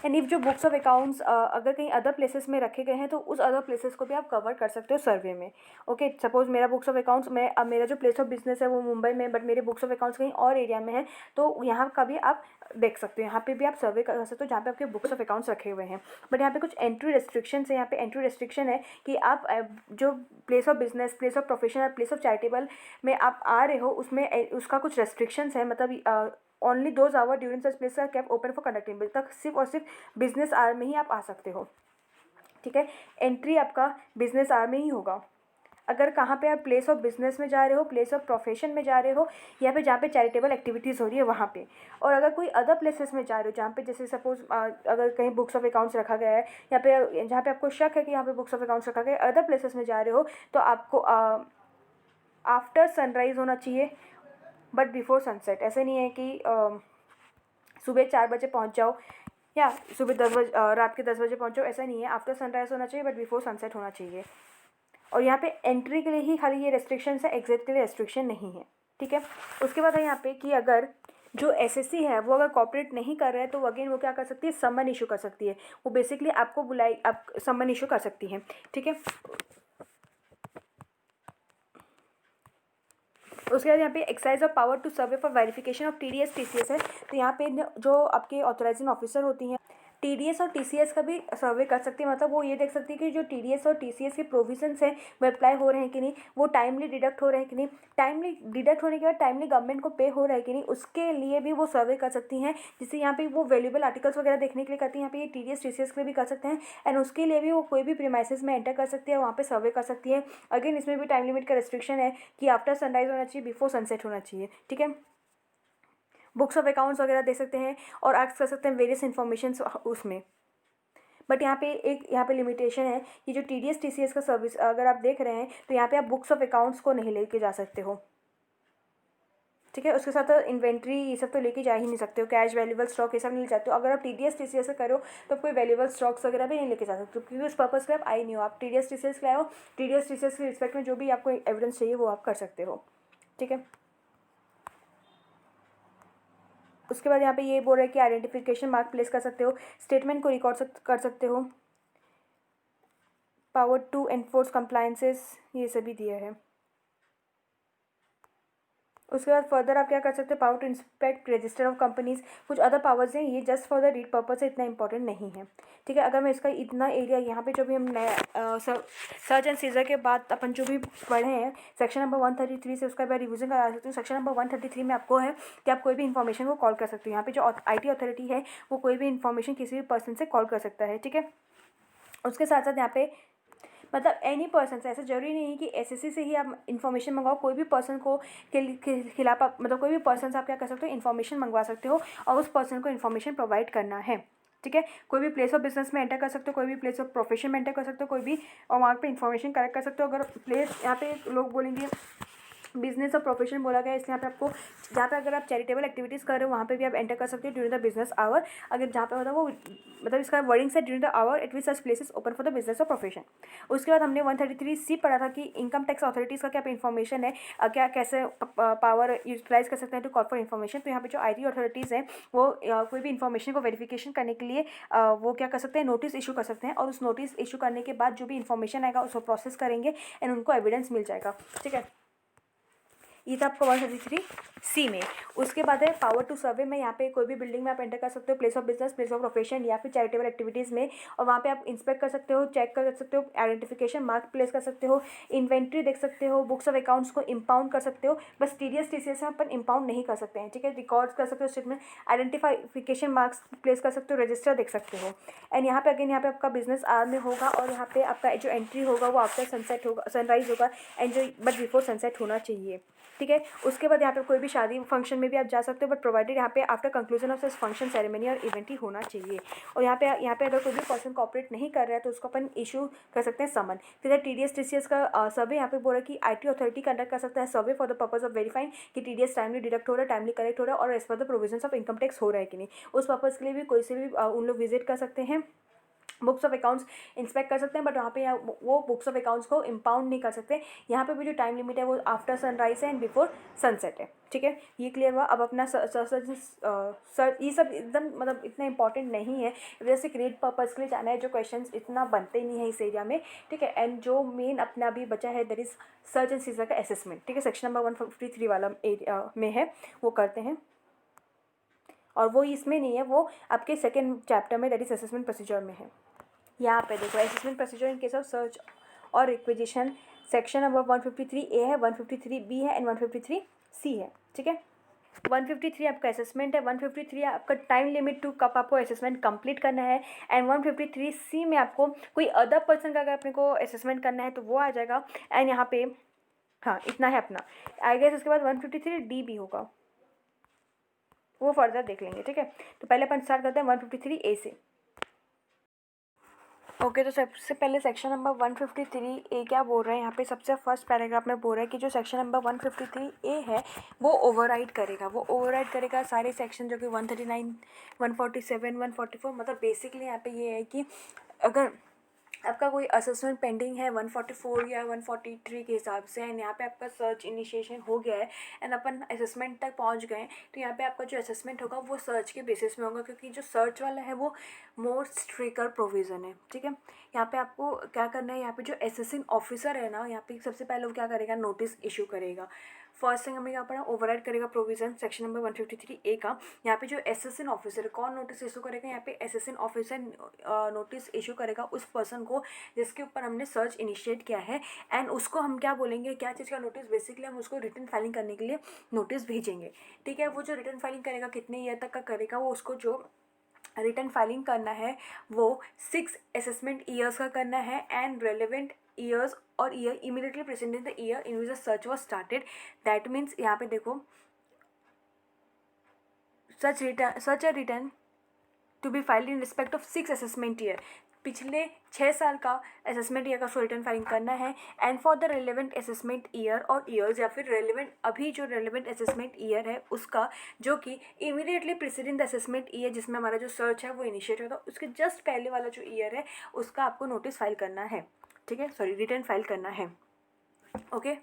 एंड इफ़ जो बुक्स ऑफ अकाउंट्स अगर कहीं अदर प्लेसेस में रखे गए हैं तो उस अदर प्लेसेस को भी आप कवर कर सकते हो सर्वे में। ओके, सपोज मेरा बुक्स ऑफ अकाउंट्स में अब मेरा जो प्लेस ऑफ बिजनेस है वो मुंबई में, बट मेरे बुक्स ऑफ अकाउंट्स कहीं और एरिया में है, तो यहाँ का भी आप देख सकते हो, यहाँ पे भी आप सर्वे कर सकते हो जहाँ पे आपके बुक्स ऑफ अकाउंट्स रखे हुए हैं। बट यहाँ पे कुछ एंट्री रेस्ट्रिक्शंस है, यहाँ पे एंट्री रेस्ट्रिक्शन है कि आप जो place of business, place of profession और प्लेस ऑफ चैरिटेबल में आप आ रहे हो उसमें उसका कुछ रेस्ट्रिक्शंस है, मतलब only those hour during such place are kept open for conducting business, तक सिर्फ और सिर्फ बिजनेस आवर में ही आप आ सकते हो। ठीक है, एंट्री आपका बिजनेस आवर में ही होगा। अगर कहाँ पे आप प्लेस ऑफ बिजनेस में जा रहे हो, प्लेस ऑफ प्रोफेशन में जा रहे हो, या फिर जहाँ पे चैरिटेबल एक्टिविटीज़ हो रही है वहाँ पे। और अगर कोई अदर प्लेसेस में जा रहे हो जहाँ पे जैसे सपोज अगर कहीं बुक्स ऑफ अकाउंट्स रखा गया है, या पे जहाँ पे आपको शक है कि यहाँ पे बुक्स ऑफ अकाउंट्स रखा गया है, अदर प्लेसेस में जा रहे हो, तो आपको आफ्टर सनराइज़ होना चाहिए बट बिफोर सनसेट। ऐसे नहीं है कि सुबह 4 बजे पहुँच जाओ या सुबह 10 बजे रात के 10 बजे पहुँचो, ऐसा नहीं है। आफ्टर सनराइज़ होना चाहिए बट बिफोर सनसेट होना चाहिए। और यहाँ पे एंट्री के लिए ही खाली ये रेस्ट्रिक्शंस है, एग्जिट के लिए रेस्ट्रिक्शन नहीं है, ठीक है। उसके बाद है यहाँ पे कि अगर जो एसएससी है वो अगर कॉपरेट नहीं कर रहा है तो अगेन वो क्या कर सकती है, समन इशू कर सकती है। वो बेसिकली आपको बुलाई, आप समन इशू कर सकती है, ठीक है। उसके बाद यहाँ पे exercise of power to survey for verification of TDS TCS है। तो यहाँ पे जो आपके ऑथराइजिंग ऑफिसर होती हैं, टीडीएस और टीसीएस का भी सर्वे कर सकती है। मतलब वो ये देख सकती है कि जो टीडीएस और टीसीएस के प्रोविजंस हैं वो अप्लाई हो रहे हैं कि नहीं, वो टाइमली डिडक्ट हो रहे हैं कि नहीं, टाइमली डिडक्ट होने के बाद टाइमली गवर्नमेंट को पे हो रहा है कि नहीं, उसके लिए भी वो सर्वे कर सकती हैं। जिससे यहाँ पे वो वैल्यूएबल आर्टिकल्स वगैरह देखने के लिए करती हैं, यहाँ पे ये टीडीएस टीसीएस के लिए भी कर सकते हैं। एंड उसके लिए भी वो कोई भी प्रीमाइसेस में एंटर कर सकती है, वहाँ पे सर्वे कर सकती है। अगेन इसमें भी टाइम लिमिट का रिस्ट्रिक्शन है कि आफ्टर सनराइज होना चाहिए, बिफोर सनसेट होना चाहिए, ठीक है। बुक्स ऑफ अकाउंट्स वगैरह दे सकते हैं और एक्ट कर सकते हैं वेरियस इन्फॉर्मेशन उसमें। बट यहाँ पे लिमिटेशन है कि जो टीडीएस टीसीएस का सर्विस अगर आप देख रहे हैं तो यहाँ पे आप बुक्स ऑफ अकाउंट्स को नहीं लेके जा सकते हो, ठीक है। उसके साथ इन्वेंट्री ये सब तो लेके जा ही नहीं सकते हो, कैश वैल्यूएबल स्टॉक ये सब नहीं ले जाते हो। अगर आप टीडीएस टीसीएस से करो तो कोई वैल्यूएबल स्टॉक्स वगैरह भी नहीं लेके जा सकते हो, क्योंकि उस पर्पज़ के आप आए नहीं हो। आप टीडीएस टीसीएस के लाए हो, टीडीएस टीसीएस के रिस्पेक्ट में जो भी आपको एविडेंस चाहिए वो आप कर सकते हो, ठीक है। उसके बाद यहाँ पे ये बोल रहा है कि आइडेंटिफिकेशन मार्क प्लेस कर सकते हो, स्टेटमेंट को रिकॉर्ड कर सकते हो, पावर टू एनफोर्स कंप्लायंसेस ये सभी दिया है। उसके बाद फर्दर आप क्या कर सकते हो, power to inspect register of companies, कुछ अदर पावर्स हैं, ये just for the read purpose है, इतना इंपॉर्टेंट नहीं है, ठीक है। अगर मैं इसका इतना एरिया यहाँ पे जो भी हम नया सर्च एंड सीजर के बाद अपन जो भी पढ़े हैं सेक्शन नंबर 133 से, उसका मैं रिविजन करा सकती हूँ। सेक्शन नंबर 133 में आपको है कि आप कोई भी इन्फॉर्मेशन को कॉल कर सकते हो। यहाँ पे जो IT अथॉरिटी है वो कोई भी इन्फॉर्मेशन किसी भी पर्सन से कॉल कर सकता है, ठीक है। उसके साथ साथ यहाँ पे मतलब एनी पर्सन से, ऐसा जरूरी नहीं है कि एसएससी से ही आप इन्फॉर्मेशन मंगवाओ, कोई भी पर्सन को के खिलाफ आप मतलब कोई भी पर्सन से आप क्या कर सकते हो, इन्फॉर्मेशन मंगवा सकते हो और उस पर्सन को इन्फॉर्मेशन प्रोवाइड करना है, ठीक है। कोई भी प्लेस ऑफ बिजनेस में एंटर कर सकते हो, कोई भी प्लेस ऑफ प्रोफेशन में एंटर कर सकते हो, कोई भी, और वहाँ पे इन्फॉर्मेशन कलेक्ट कर सकते हो। अगर प्लेस यहाँ पे लोग बोलेंगे बिजनेस और प्रोफेशन बोला गया, इसलिए यहाँ पे आपको जहाँ पे अगर आप चैरिटेबल एक्टिविटीज़ कर रहे हो वहाँ पे भी आप एंटर कर सकते हो ड्यूरिंग द बिजनेस आवर। अगर जहाँ पे मतलब वो मतलब इसका वर्डिंग से during the hour at which such places open for the business or profession. उसके बाद हमने 133C पढ़ा था कि इनकम टैक्स अथॉरिटीज़ का क्या इन्फॉर्मेशन है, क्या कैसे पावर यूटिलाइज कर सकते हैं टू कॉल फॉर इन्फॉर्मेशन। तो यहाँ पे जो IT अथॉरिटीज़ हैं वो कोई भी इन्फॉर्मेशन को वेरिफिकेशन करने के लिए वो क्या कर सकते हैं, नोटिस इशू कर सकते हैं, और उस नोटिस इशू करने के बाद जो भी इन्फॉर्मेशन आएगा उसको प्रोसेस करेंगे एंड उनको एविडेंस मिल जाएगा, ठीक है। ये था आपका 133C में। उसके बाद है पावर टू सर्वे में, यहाँ पे कोई भी बिल्डिंग में आप एंटर कर सकते हो, place of business, place of profession या फिर चैरिटेबल एक्टिविटीज़ में, और वहाँ पे आप इंस्पेक्ट कर सकते हो, चेक कर सकते हो, आइडेंटिफिकेशन मार्क प्लेस कर सकते हो, इन्वेंट्री देख सकते हो, बुक्स ऑफ अकाउंट्स को इंपाउंड कर सकते हो। बस टीडीएस टीसीएस में अपन इंपाउंड नहीं कर सकते हैं, ठीक है। रिकॉर्ड्स कर सकते हो स्टेटमेंट, आइडेंटिफिकेशन मार्क्स प्लेस कर सकते हो, रजिस्टर देख सकते हो। एंड यहाँ पे अगेन यहाँ पे आपका बिजनेस आवर में होगा और यहाँ पे आपका जो एंट्री होगा वो आफ्टर सनसेट होगा, सनराइज होगा, एंड जो बट बिफोर सनसेट होना चाहिए, ठीक है। उसके बाद यहाँ पे कोई भी शादी फंक्शन में भी आप जा सकते हो, बट प्रोवाइडेड यहाँ पे after conclusion of this function ceremony और इवेंट ही होना चाहिए। और यहाँ पे अगर कोई भी पर्सन कॉपरेट नहीं कर रहा है तो उसको अपन इशू कर सकते हैं समन। फिर टीडीएस टीसीएस का सर्वे यहाँ पे बोला कि IT अथॉरिटी कंडक्ट कर सकता है सर्वे for the purpose of verifying कि टीडीएस टाइमली डिडक्ट हो रहा है, टाइमली कलेक्ट हो रहा है और as per the provisions of income tax हो रहा है कि नहीं। उस पर्पज़ के लिए भी कोई से भी उन लोग विजिट कर सकते हैं, बुक्स ऑफ अकाउंट्स इंस्पेक्ट कर सकते हैं, बट वहाँ पे वो बुक्स ऑफ अकाउंट्स को इंपाउंड नहीं कर सकते। यहाँ पे भी जो टाइम लिमिट है वो आफ्टर सनराइज है एंड बिफोर सनसेट है, ठीक है। ये क्लियर हुआ। अब अपना सर ये सब एकदम मतलब इतना इंपॉर्टेंट नहीं है, वैसे क्रिएट पर्पज़ के लिए जाना है, जो क्वेश्चन इतना बनते ही नहीं है इस एरिया में, ठीक है। एंड जो मेन अपना भी बचा है that is search and scissor का असेसमेंट, ठीक है। सेक्शन नंबर 153 वाला एरिया में है, वो करते हैं। और वो इसमें नहीं है, वो आपके सेकेंड चैप्टर में दैट इज असेसमेंट प्रोसीजर में है। यहाँ पे देखो assessment procedure in case of search और रिक्विजिशन, सेक्शन नंबर 153A है, 153B है एंड 153C है, ठीक है। 153 आपका असेसमेंट है, 153 आपका टाइम लिमिट टू कब आपको असेसमेंट कंप्लीट करना है, एंड 153C में आपको कोई अदर पर्सन का अगर अपने को असेसमेंट करना है तो वो आ जाएगा। एंड यहाँ पे हाँ इतना है अपना, आई गेस उसके बाद 153D भी होगा, वो फर्दर देख लेंगे, ठीक है। तो पहले अपन स्टार्ट करते हैं 153A से। ओके तो सबसे पहले सेक्शन नंबर 153A क्या बोल रहा है यहाँ पे, सबसे फर्स्ट पैराग्राफ में बोल रहा है कि जो सेक्शन नंबर 153A है वो ओवरराइड करेगा, वो ओवरराइड करेगा सारे सेक्शन जो कि 139, 147, 144, मतलब बेसिकली यहाँ पे ये है कि अगर आपका कोई असेसमेंट पेंडिंग है 144 या 143 के हिसाब से, एंड यहाँ पे आपका सर्च इनिशिएशन हो गया है एंड अपन असेसमेंट तक पहुँच गए, तो यहाँ पे आपका जो असेसमेंट होगा वो सर्च के बेसिस में होगा, क्योंकि जो सर्च वाला है वो मोर स्ट्रिक्टर प्रोविज़न है, ठीक है। यहाँ पे आपको क्या करना है, यहाँ पे जो असेसिंग ऑफिसर है ना, यहाँ पे सबसे पहले वो क्या करेगा, नोटिस इशू करेगा। फर्स्ट थिंग हमें यहाँ पर ओवरराइड करेगा प्रोविजन सेक्शन नंबर 153A का। यहाँ पे जो असेसिंग ऑफिसर कौन नोटिस इशू करेगा, यहाँ पे असेसिंग ऑफिसर नोटिस इशू करेगा उस पर्सन को जिसके ऊपर हमने सर्च इनिशिएट किया है, एंड उसको हम क्या बोलेंगे, क्या चीज़ का नोटिस, बेसिकली हम उसको रिटर्न फाइलिंग करने के लिए नोटिस भेजेंगे, ठीक है। वो जो रिटर्न फाइलिंग करेगा कितने ईयर तक का करेगा, वो उसको जो रिटर्न फाइलिंग करना है वो 6 असेसमेंट ईयर्स का करना है, एंड रेलिवेंट ईयर्स और year immediately preceding the year in which the search was started. That means यहाँ पे देखो such a return to be filed in respect of 6 assessment year, पिछले 6 साल का असेसमेंट ईयर का उसको रिटर्न फाइलिंग करना है, and for the relevant assessment year और ईयर्स, या फिर रेलिवेंट अभी जो रेलिवेंट असेसमेंट ईयर है उसका जो कि इमीडिएटली प्रेसिडेंट असेसमेंट ईयर जिसमें हमारा जो सर्च है वो इनिशिएट होता है, उसके जस्ट पहले वाला जो ईयर है उसका आपको नोटिस फाइल करना है, ठीक है, सॉरी रिटर्न फाइल करना है, ओके।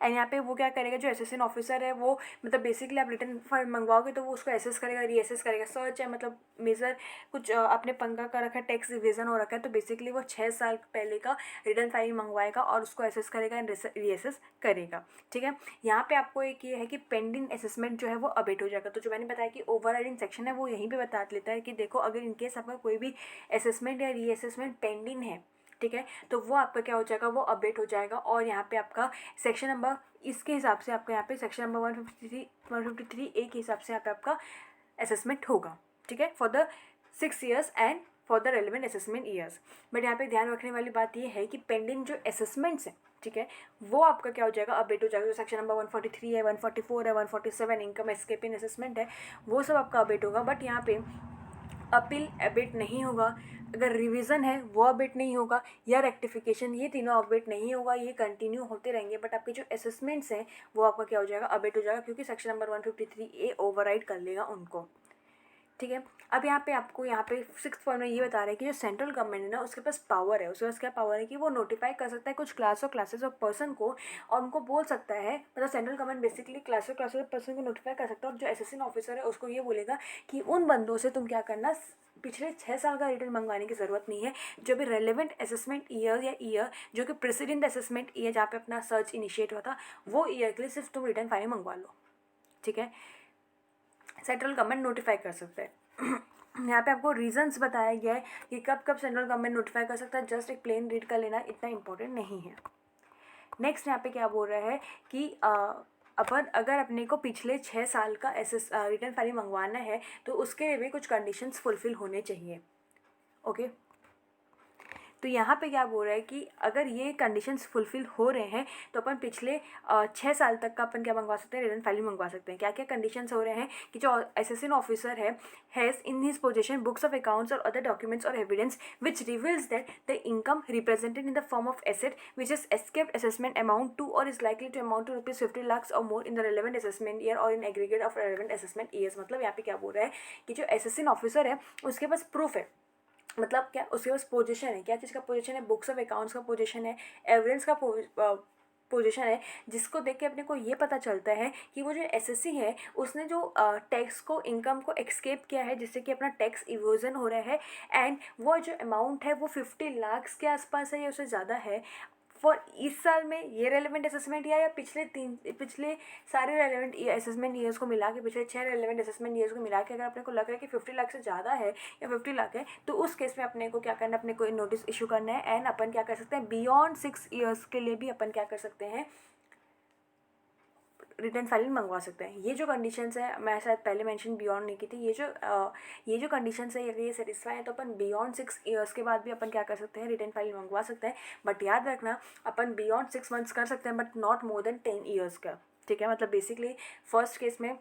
एंड यहाँ पे वो क्या करेगा, जो असिस्टेंट ऑफिसर है वो मतलब बेसिकली आप रिटर्न फाइल मंगवाओगे तो वो उसको एसेस करेगा, रीअसेस करेगा। सर्च है मतलब मेजर कुछ आपने पंगा कर रखा है, टैक्स रिविजन हो रखा है, तो बेसिकली वो 6 साल पहले का रिटर्न फाइल मंगवाएगा और उसको एसेस करेगा एंड रीअसेस करेगा, ठीक है। यहाँ पे आपको एक ये है कि पेंडिंग असेसमेंट जो है वो अबेट हो जाएगा। तो जो मैंने बताया कि ओवरराइडिंग सेक्शन है वो यहीं पे बता लेता है कि देखो अगर इनकेस आपका कोई भी असेसमेंट या रीअसेसमेंट पेंडिंग है, ठीक है, तो वो आपका क्या हो जाएगा, वो अपडेट हो जाएगा। और यहाँ पे आपका सेक्शन नंबर इसके हिसाब से आपका यहाँ पे सेक्शन नंबर 153A के हिसाब से यहाँ पे आपका असेसमेंट होगा, ठीक है, for the 6 years and for the relevant assessment years. But यहाँ पे ध्यान रखने वाली बात ये है कि पेंडिंग जो असेसमेंट्स हैं, ठीक है, वो आपका क्या हो जाएगा, अपडेट हो जाएगा। जो सेक्शन नंबर 143 है, 144 है, 147 इनकम एस्केपिंग असेसमेंट है, वो सब आपका अपडेट होगा। बट यहाँ पे अपील अबेट नहीं होगा, अगर रिवीजन है वो अबेट नहीं होगा, या रेक्टिफिकेशन, ये तीनों अबेट नहीं होगा, ये कंटिन्यू होते रहेंगे। बट आपके जो असेसमेंट्स हैं वो आपका क्या हो जाएगा, अबेट हो जाएगा, क्योंकि सेक्शन नंबर 153A ओवरराइड कर लेगा उनको, ठीक है। अब यहाँ पे आपको यहाँ पे 6th पॉइंट में ये बता रहा है कि जो सेंट्रल गवर्नमेंट है ना उसके पास पावर है, उसके पास क्या पावर है कि वो नोटिफाई कर सकता है कुछ क्लासेस ऑफ पर्सन को, और उनको बोल सकता है, मतलब central government basically classes of person को नोटिफाई कर सकता है, और जो असिस्टेंट ऑफिसर है उसको ये बोलेगा कि उन बंदों से तुम क्या करना, पिछले 6 साल का रिटर्न मंगवाने की ज़रूरत नहीं है, जो भी रेलिवेंट असेसमेंट ईयर या ईयर जो कि प्रेसिडेंट असेसमेंट ईयर जहाँ पे अपना सर्च इनिशिएट हुआ था वो ईयर के लिए सिर्फ तुम रिटर्न फाइल मंगवा लो, ठीक है। सेंट्रल गवर्नमेंट नोटिफाई कर सकता है। यहाँ पे आपको रीजंस बताया गया है कि कब कब सेंट्रल गवर्नमेंट नोटिफाई कर सकता है, जस्ट एक प्लेन रीड कर लेना इतना इंपॉर्टेंट नहीं है। नेक्स्ट यहाँ पे क्या बोल रहा है कि अपन अगर अपने को पिछले 6 साल का रिटर्न फाइल मंगवाना है तो उसके लिए भी कुछ कंडीशंस फुलफिल होने चाहिए, ओके। तो यहाँ पे क्या बोल रहा है कि अगर ये कंडीशंस फुलफिल हो रहे हैं तो अपन पिछले 6 साल तक का अपन क्या मंगवा सकते हैं, रिटर्न फाइलिंग मंगवा सकते हैं। क्या क्या कंडीशंस हो रहे हैं कि जो असेसिंग ऑफिसर है has in his possession books of accounts और अदर डॉक्यूमेंट्स और evidence which reveals that the income represented in the form of asset which is escaped assessment amount to और is likely to amount to ₹50 lakhs और more in the relevant assessment year और in aggregate of relevant assessment years. मतलब यहाँ पे क्या बोल रहा है कि जो असेसिंग ऑफिसर है उसके पास प्रूफ है, मतलब क्या उसके पास पोजीशन है, क्या चीज़ का पोजीशन है, बुक्स ऑफ अकाउंट्स का पोजीशन है, एविडेंस का पोजीशन है, जिसको देख के अपने को ये पता चलता है कि वो जो एसएससी है उसने जो टैक्स को इनकम को एक्सकेप किया है जिससे कि अपना टैक्स इवोजन हो रहा है, एंड वो जो अमाउंट है वो 50 लाख के आसपास है या उससे ज़्यादा है फॉर इस साल में ये रेलिवेंट असेसमेंट ईयर या पिछले सारे रेलिवेंट असेसमेंट ईयर्स को मिला के, पिछले 6 रेलिवेंट असेसमेंट ईयर्स को मिला के अगर अपने को लग रहा है कि 50 लाख से ज़्यादा है या 50 लाख है तो उस केस में अपने को क्या करना है, अपने को नोटिस इशू करना है। एंड अपन क्या कर सकते हैं, बियॉन्ड 6 ईयर्स के लिए भी अपन क्या कर सकते हैं, रिटर्न फाइल मंगवा सकते हैं। ये जो कंडीशंस है मैं शायद पहले मेंशन बियॉन्ड नहीं की थी, ये जो कंडीशंस है अगर ये सेटिस्फाई है तो अपन बियॉन्ड 6 ईयर्स के बाद भी अपन क्या कर सकते हैं, रिटर्न फाइल मंगवा सकते हैं। बट याद रखना अपन बियॉन्ड 6 मंथ्स कर सकते हैं but not more than 10 years का, ठीक है। मतलब बेसिकली फर्स्ट केस में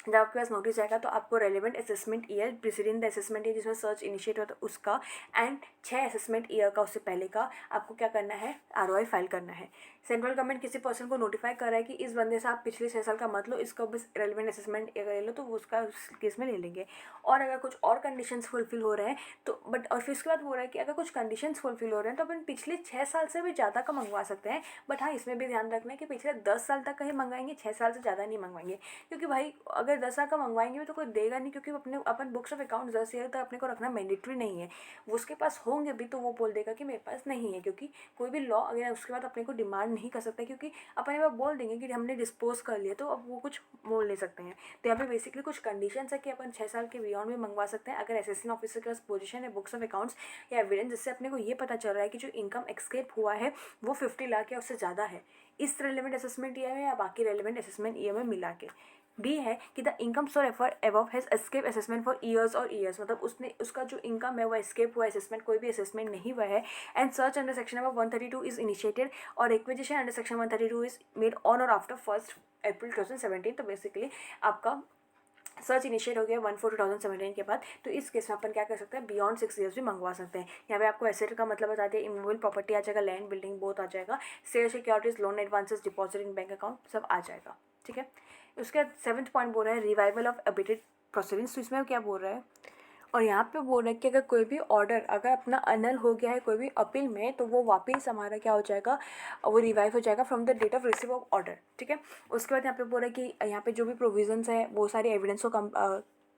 जब आपके पास नोटिस आएगा तो आपको relevant assessment year preceding the assessment year जिसमें सर्च इनिशिएट होता है उसका एंड 6 असेसमेंट ईयर का उससे पहले का आपको क्या करना है, ROI फाइल करना है। सेंट्रल गवर्नमेंट किसी पर्सन को नोटिफाई कर रहा है कि इस बंदे से आप पिछले 6 साल का मत लो, इसका बस रेलिवेंट असेसमेंट ईयर ले लो, तो वो उसका उस केस में ले लेंगे। और अगर कुछ और कंडीशंस फुलफिल हो रहे हैं तो बट और फिर उसके बाद बोल रहा है कि अगर कुछ कंडीशंस फुलफिल हो रहे हैं तो अपन पिछले 6 साल से भी ज़्यादा का मंगवा सकते हैं। बट हाँ, इसमें भी ध्यान रखना है कि पिछले 10 साल तक का ही मंगवाएंगे, 6 साल से ज़्यादा नहीं मंगवाएंगे। क्योंकि भाई अगर 10 साल का मंगवाएंगे भी तो कोई देगा नहीं, क्योंकि अपन बुक्स ऑफ अकाउंट 10 ईयर तक अपने को रखना मैंडेटरी नहीं है। वो उसके पास होंगे भी तो वो बोल देगा कि मेरे पास नहीं है, क्योंकि कोई भी लॉ अगर उसके बाद अपने को डिमांड नहीं कर सकता, क्योंकि अपन एक बार बोल देंगे कि हमने डिस्पोज कर लिया तो अब वो कुछ बोल नहीं सकते हैं। तो यहाँ पे बेसिकली कुछ कंडीशंस है कि अपन 6 साल के बियॉन्ड भी मंगवा सकते हैं अगर असिस्टेंट ऑफिसर के पास पोजीशन है बुक्स ऑफ अकाउंट्स या एविडेंस जिससे अपने को ये पता चल रहा है कि जो इनकम एक्सकेप हुआ है वो 50 लाख या उससे ज़्यादा है इस रेलिवेंट असेसमेंट ईयर में या बाकी रेलिवेंट असेसमेंट ईयर में मिला के। बी है कि the income as referred above has escape assessment for years और ईयर्स, मतलब उसने उसका जो इनकम है वो एस्केप हुआ, असेसमेंट कोई भी असेसमेंट नहीं हुआ है। And search under section number 132 is initiated और acquisition under section 132 is made on और आफ्टर 1 अप्रैल 2017। तो बेसिकली आपका सर्च इनिशिएट हो गया 1/4/2017 के बाद। तो इस केस में अपन क्या कर सकते हैं, बियॉन्ड 6 ईयर्स भी मंगवा सकते हैं। यहाँ पे आपको एसेट का मतलब बता दिया, इमूवेबल प्रॉपर्टी आ जाएगा, लैंड बिल्डिंग बोथ आ जाएगा, share securities, loan advances, deposit in bank account सब आ जाएगा, ठीक है। उसके बाद 7th पॉइंट बोल रहा है रिवाइवल ऑफ अबेटेड प्रोसीडिंग्स। तो इसमें क्या बोल रहा है, और यहाँ पे बोल रहा है कि अगर कोई भी ऑर्डर अगर अपना अनल हो गया है कोई भी अपील में तो वो वापस हमारा क्या हो जाएगा, वो रिवाइव हो जाएगा from the date of receive of order, ठीक है। उसके बाद यहाँ पे बोल रहा है कि यहाँ पे जो भी प्रोविजंस है वो सारे एविडेंस को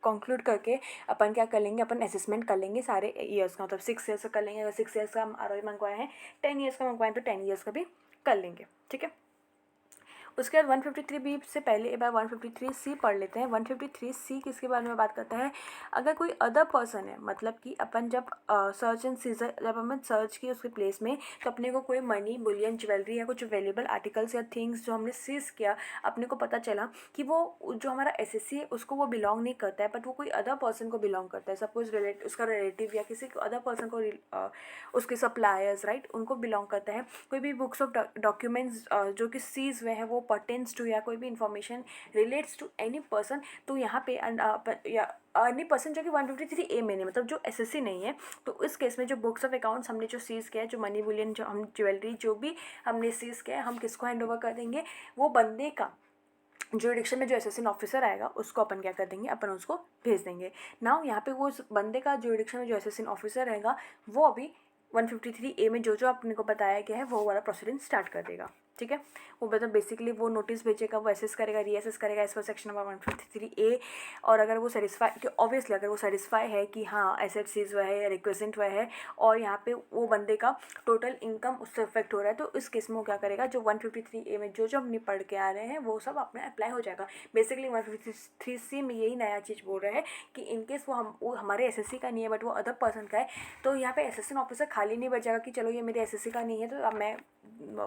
कंक्लूड करके अपन क्या कर लेंगे, अपन असेसमेंट कर लेंगे सारे ईयर्स का, मतलब 6 ईयर्स का कर लेंगे। अगर 6 ईयर्स का हम ROI मंगवाए हैं, 10 ईयर्स का मंगवाएं तो 10 ईयर्स का भी कर लेंगे, ठीक है। उसके बाद 153B से पहले एक बार 153C पढ़ लेते हैं। 153C किसके बारे में बात करता है, अगर कोई अदर पर्सन है, मतलब कि अपन जब सर्च एंड सीजर जब अपन सर्च किए उसके प्लेस में तो अपने को कोई मनी, बुलियन, ज्वेलरी या कुछ वेल्यूएबल आर्टिकल्स या थिंग्स जो हमने सीज किया, अपने को पता चला कि वो जो हमारा SSC है उसको वो बिलोंग नहीं करता है बट वो कोई अदर पर्सन को बिलोंग करता है। सपोज उसका रिलेटिव या किसी अदर पर्सन को उसके सप्लायर्स, राइट, उनको बिलोंग करता है। कोई भी बुक्स ऑफ डॉक्यूमेंट्स जो कि सीज हुए हैं वो पर्टेन्स टू या कोई भी information relates to any person, तो यहाँ पे या एनी पर्सन जो कि 153A में नहीं, मतलब जो SSC नहीं है। तो इस केस में जो बुक्स ऑफ अकाउंट्स हमने जो सीज किया है, जो मनी बुलियन, जो हम ज्वेलरी जो भी हमने सीज किया है, हम किसको हैंड ओवर कर देंगे, वो बंदे का जुरिडिक्शन में जो असिस्टेंट ऑफिसर आएगा उसको अपन क्या कर देंगे, अपन उसको भेज देंगे। नाउ यहाँ पे वो उस बंदे का जुरिडिक्शन में जो असिस्टेंट ऑफिसर रहेगा वो अभी 153A में जो आपने को बताया गया है वो वाला प्रोसीडिंग स्टार्ट कर देगा, ठीक है। वो मतलब बेसिकली वो नोटिस भेजेगा, वो असेस करेगा, रीअसेस करेगा as per section number 153A। और अगर वो सेटिस्फाई, कि ऑब्वियसली अगर वो सेटिस्फाई है कि हाँ एसेट सीज हुआ है, रिक्वेजेंट हुआ है और यहाँ पे वो बंदे का टोटल इनकम उससे इफेक्ट हो रहा है, तो इस केस में वो क्या करेगा, जो 153A में जो हमने पढ़ के आ रहे हैं वो सब अपने अप्लाई हो जाएगा। बेसिकली 153C में यही नया चीज़ बोल रहा है कि इनकेस वो हमारे SSC का नहीं है बट वो अदर पर्सन का है, तो यहाँ पे असिस्टेंट ऑफिसर खाली नहीं बच जाएगा कि चलो ये मेरे SSC का नहीं है तो अब मैं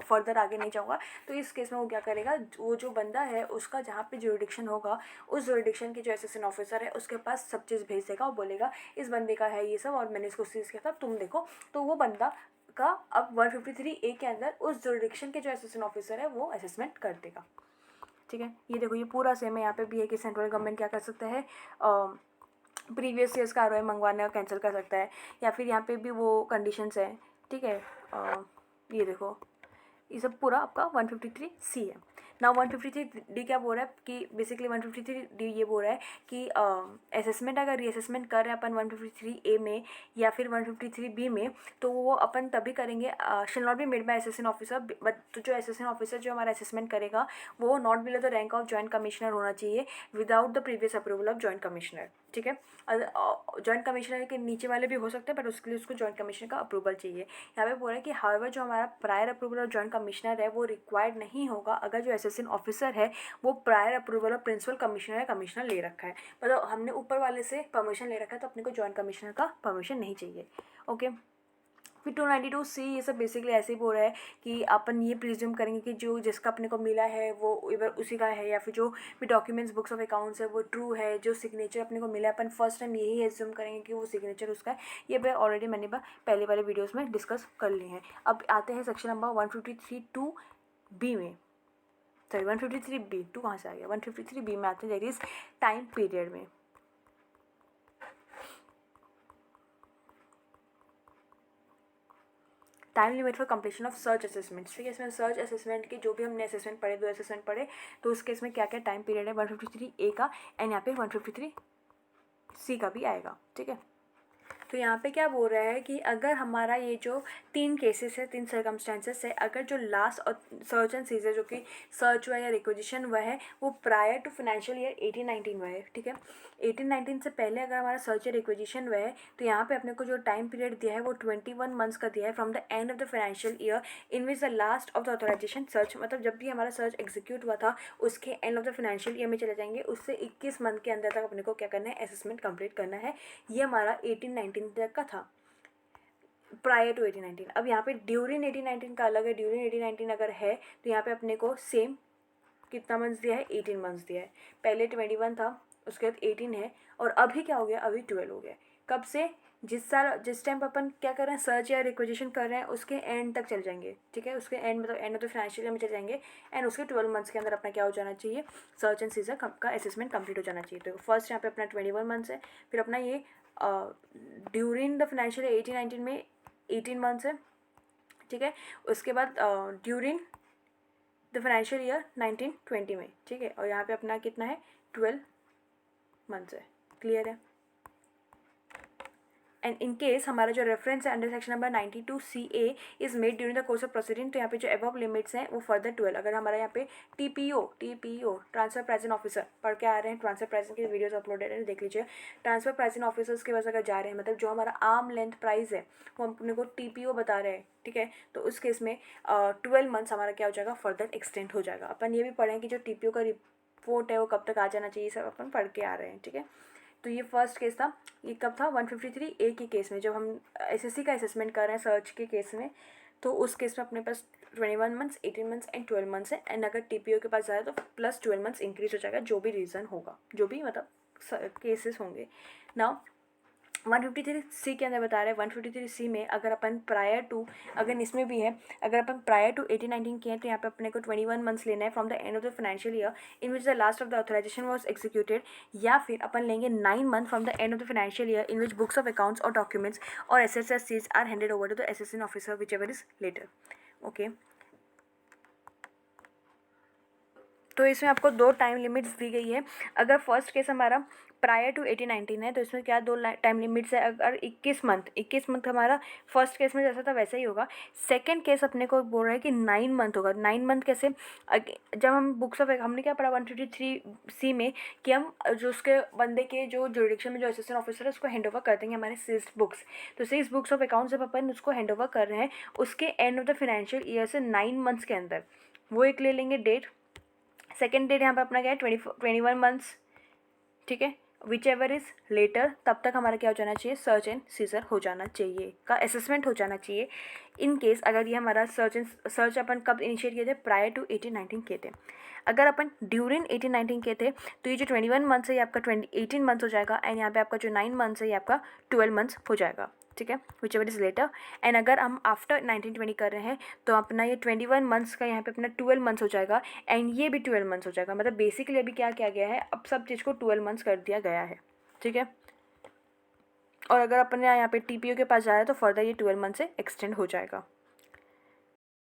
फर्दर आगे नहीं जाऊँगा। तो इस केस में वो क्या करेगा, वो जो बंदा है उसका जहाँ पे जुरिडिक्शन होगा उस जुरिडिक्शन के जो असिस्टेंट ऑफिसर है उसके पास सब चीज़ भेज देगा और बोलेगा इस बंदे का है ये सब और मैंने इसको सीज किया था, तुम देखो। तो वो बंदा का अब 153A के अंदर उस जुरिडिक्शन के जो असिस्टेंट ऑफिसर है वो असेसमेंट कर देगा, ठीक है। ये देखो ये पूरा सेम है। यहाँ पे भी है कि सेंट्रल गवर्नमेंट क्या कर सकता है, प्रीवियस ईयर्स का ROI मंगवाना कैंसिल कर सकता है, या फिर यहाँ पे भी वो कंडीशंस है, ठीक है। ये देखो ये सब पूरा आपका 153C है। नाउ 153D क्या बोल रहा है कि बेसिकली 153D ये बोल रहा है कि असेसमेंट अगर रीअसेसमेंट कर रहे हैं अपन 153A में या फिर 153B में, तो वो अपन तभी करेंगे, shall not be made by assistant officer, but तो जो असिस्टेंट ऑफिसर जो हमारा असेसमेंट करेगा वो not below the rank of joint commissioner होना चाहिए without the previous approval of joint commissioner, ठीक है। जॉइंट कमिश्नर के नीचे वाले भी हो सकते हैं बट उसके लिए उसको जॉइंट कमिश्नर का अप्रूवल चाहिए। यहाँ पे बोल रहा है कि हाउएवर जो हमारा prior approval of joint commissioner है वो रिक्वायर्ड नहीं होगा अगर जो असिस्टेंट ऑफिसर है वो prior approval of principal commissioner या कमिश्नर ले रखा है, मतलब हमने ऊपर वाले से परमिशन ले रखा है तो अपने को जॉइंट कमिश्नर का परमिशन नहीं चाहिए, ओके। फिर 292C ये सब बेसिकली ऐसे ही बोल रहा है कि अपन ये प्रिज्यूम करेंगे कि जो जिसका अपने को मिला है वो उसी का है, या फिर जो भी डॉक्यूमेंट्स बुक्स ऑफ अकाउंट्स है वो ट्रू है, जो सिग्नेचर अपने को मिला है अपन फर्स्ट टाइम यही एज्यूम करेंगे कि वो सिग्नेचर उसका है। ये ऑलरेडी मैंने पहले वाले वीडियोज़ में डिस्कस कर लिए हैं। अब आते हैं सेक्शन नंबर 153(2)B में, सॉरी 153(B), 2 कहाँ से आ गया, 153(B) में आते हैं, दैट इज़ टाइम पीरियड में। Time limit for completion of search assessment. ठीक है, इसमें सर्च असेसमेंट के जो भी हमने असेसमेंट पढ़े, 2 असेसमेंट पढ़े, तो उस केस में क्या क्या टाइम पीरियड है 153(A) का, एंड यहाँ पे 153(C) का भी आएगा। ठीक है, तो यहाँ पे क्या बोल रहा है कि अगर हमारा ये जो 3 केसेस है, 3 सर्कमस्टेंसेस है, अगर जो लास्ट और सर्च एंड सीजर जो कि सर्च हुआ या रिक्वेजिशन हुआ है वो प्रायर टू फाइनेंशियल ईयर 18-19 हुआ है। ठीक है, 18-19 से पहले अगर हमारा सर्च या रिक्वेजिशन हुआ है तो यहाँ पे अपने को जो टाइम पीरियड दिया है वो 21 मंथ्स का दिया है from the end of the financial year in which the last of the authorisation search, मतलब जब भी हमारा सर्च एग्जीक्यूट हुआ था उसके end of the financial year में चले जाएंगे, उससे 21 मंथ के अंदर तक अपने को क्या करना है, असेसमेंट कंप्लीट करना है। ये हमारा 18-19 तक का था, प्रायर टू 18-19। अब यहाँ पे ड्यूरिंग 18-19 का अलग है। ड्यूरिंग 18-19 अगर है तो यहाँ पे अपने को सेम कितना मंथ्स दिया है, 18 मंथ्स दिया है। पहले 21 था, उसके बाद 18 है, और अभी क्या हो गया, अभी 12 हो गया। कब से, जिस टाइम पर अपन क्या कर रहे हैं, सर्च या रिक्वेजिशन कर रहे हैं उसके एंड तक चल जाएंगे। ठीक है, उसके एंड मतलब and of the financial year में चल जाएंगे, एंड उसके 12 मंथ्स के अंदर अपना क्या हो जाना चाहिए, सर्च एंड सीजर का असेसमेंट कंप्लीट हो जाना चाहिए। तो फर्स्ट यहाँ पे अपना 21 मंथ्स है, फिर अपना ये ड्यूरिंग द फाइनेंशियल ईयर 18-19 में 18 मंथ्स है। ठीक है, उसके बाद ड्यूरिंग द फाइनेंशियल ईयर 19-20 में। ठीक है, और यहाँ पे अपना कितना है, 12 मंथ्स है। क्लियर है। एंड इन केस हमारा जो रेफरेंस है under section number 92CA is made during the course of proceeding, तो यहाँ पे जो अबव लिमिट्स हैं वो फर्दर 12। अगर हमारा यहाँ पे TPO ट्रांसफर प्राइसिंग ऑफिसर पढ़ के आ रहे हैं, ट्रांसफर प्राइसिंग की वीडियोस अपलोडेड है, देख लीजिए। ट्रांसफर प्राइसिंग ऑफिसर्स के पास अगर जा रहे हैं, मतलब जो हमारा आर्म लेंथ प्राइस है वो अपने को TPO बता रहे हैं। ठीक है, तो उस केस में 12 मंथ्स हमारा क्या हो जाएगा, फर्दर एक्सटेंड हो जाएगा। अपन ये भी पढ़ें कि जो TPO का रिपोर्ट है वो कब तक आ जाना चाहिए, सब अपन पढ़ के आ रहे हैं। ठीक है, तो ये फर्स्ट केस था। ये कब था, 153A के केस में, जब हम SSC का असेसमेंट कर रहे हैं सर्च के केस में, तो उस केस में अपने पास 21 मंथ्स, 18 मंथ्स एंड 12 मंथ्स है। एंड अगर TPO के पास जाए तो प्लस 12 मंथ्स इंक्रीज हो जाएगा, जो भी रीज़न होगा, जो भी मतलब केसेस होंगे। नाउ 153C के अंदर बता रहे हैं, 153C में अगर अपन प्रायर टू, अगर इसमें भी है, अगर अपन प्रायर टू 18-19 के हैं तो यहाँ पे अपने को 21 मंथ्स लेना है from the end of the financial year in which the last of the authorisation was executed, या फिर अपन लेंगे 9 month from the end of the financial year in which books of accounts और documents or assets and seize are handed over to the assistant officer whichever is later. Okay, तो इसमें आपको 2 टाइम लिमिट्स दी गई है। अगर फर्स्ट केस हमारा प्रायर टू 18-19 है तो इसमें क्या 2 टाइम लिमिट्स है। अगर 21 मंथ हमारा फर्स्ट केस में जैसा था वैसा ही होगा। सेकंड केस अपने को बोल रहा है कि 9 मंथ होगा। 9 मंथ कैसे, जब हम बुक्स ऑफ, हमने क्या पढ़ा 153C में कि हम जो उसके बंदे के जो जुरिडिक्शन में जो असिस्टेंट ऑफिसर है उसको हैंड ओवर कर देंगे हमारे सीज्ड बुक्स। तो सीज्ड बुक्स ऑफ अकाउंट जब अपन उसको हैंड ओवर कर रहे हैं उसके end of the financial year से 9 मंथ्स के अंदर, वो एक ले लेंगे डेट। सेकेंड डेट यहाँ पे अपना क्या है, 21 मंथ्स। ठीक है, विच एवर इज़ लेटर, तब तक हमारा क्या हो जाना चाहिए, सर्च एंड सीजर हो जाना चाहिए, का असेसमेंट हो जाना चाहिए। इन केस अगर ये हमारा सर्च अपन कब इनिशिएट किए थे, प्रायर टू 18-19 किए थे। अगर अपन ड्यूरिंग 18-19 किए थे तो ये जो 21 मंथ्स है ये आपका 18 मंथ्स हो जाएगा, एंड यहाँ पे आपका जो 9 मंथ्स है ये आपका 12 मंथ्स हो जाएगा। ठीक है, whichever is later. And अगर हम आफ्टर 19-20 कर रहे हैं तो अपना ये 21 मंथ्स का यहाँ पे अपना 12 मंथ्स हो जाएगा, एंड ये भी 12 मंथ्स हो जाएगा। मतलब बेसिकली अभी क्या किया गया है, अब सब चीज़ को 12 मंथ्स कर दिया गया है। ठीक है, और अगर अपन यहाँ पे TPO के पास जा रहे हैं तो फर्दर ये 12 मंथ से एक्सटेंड हो जाएगा।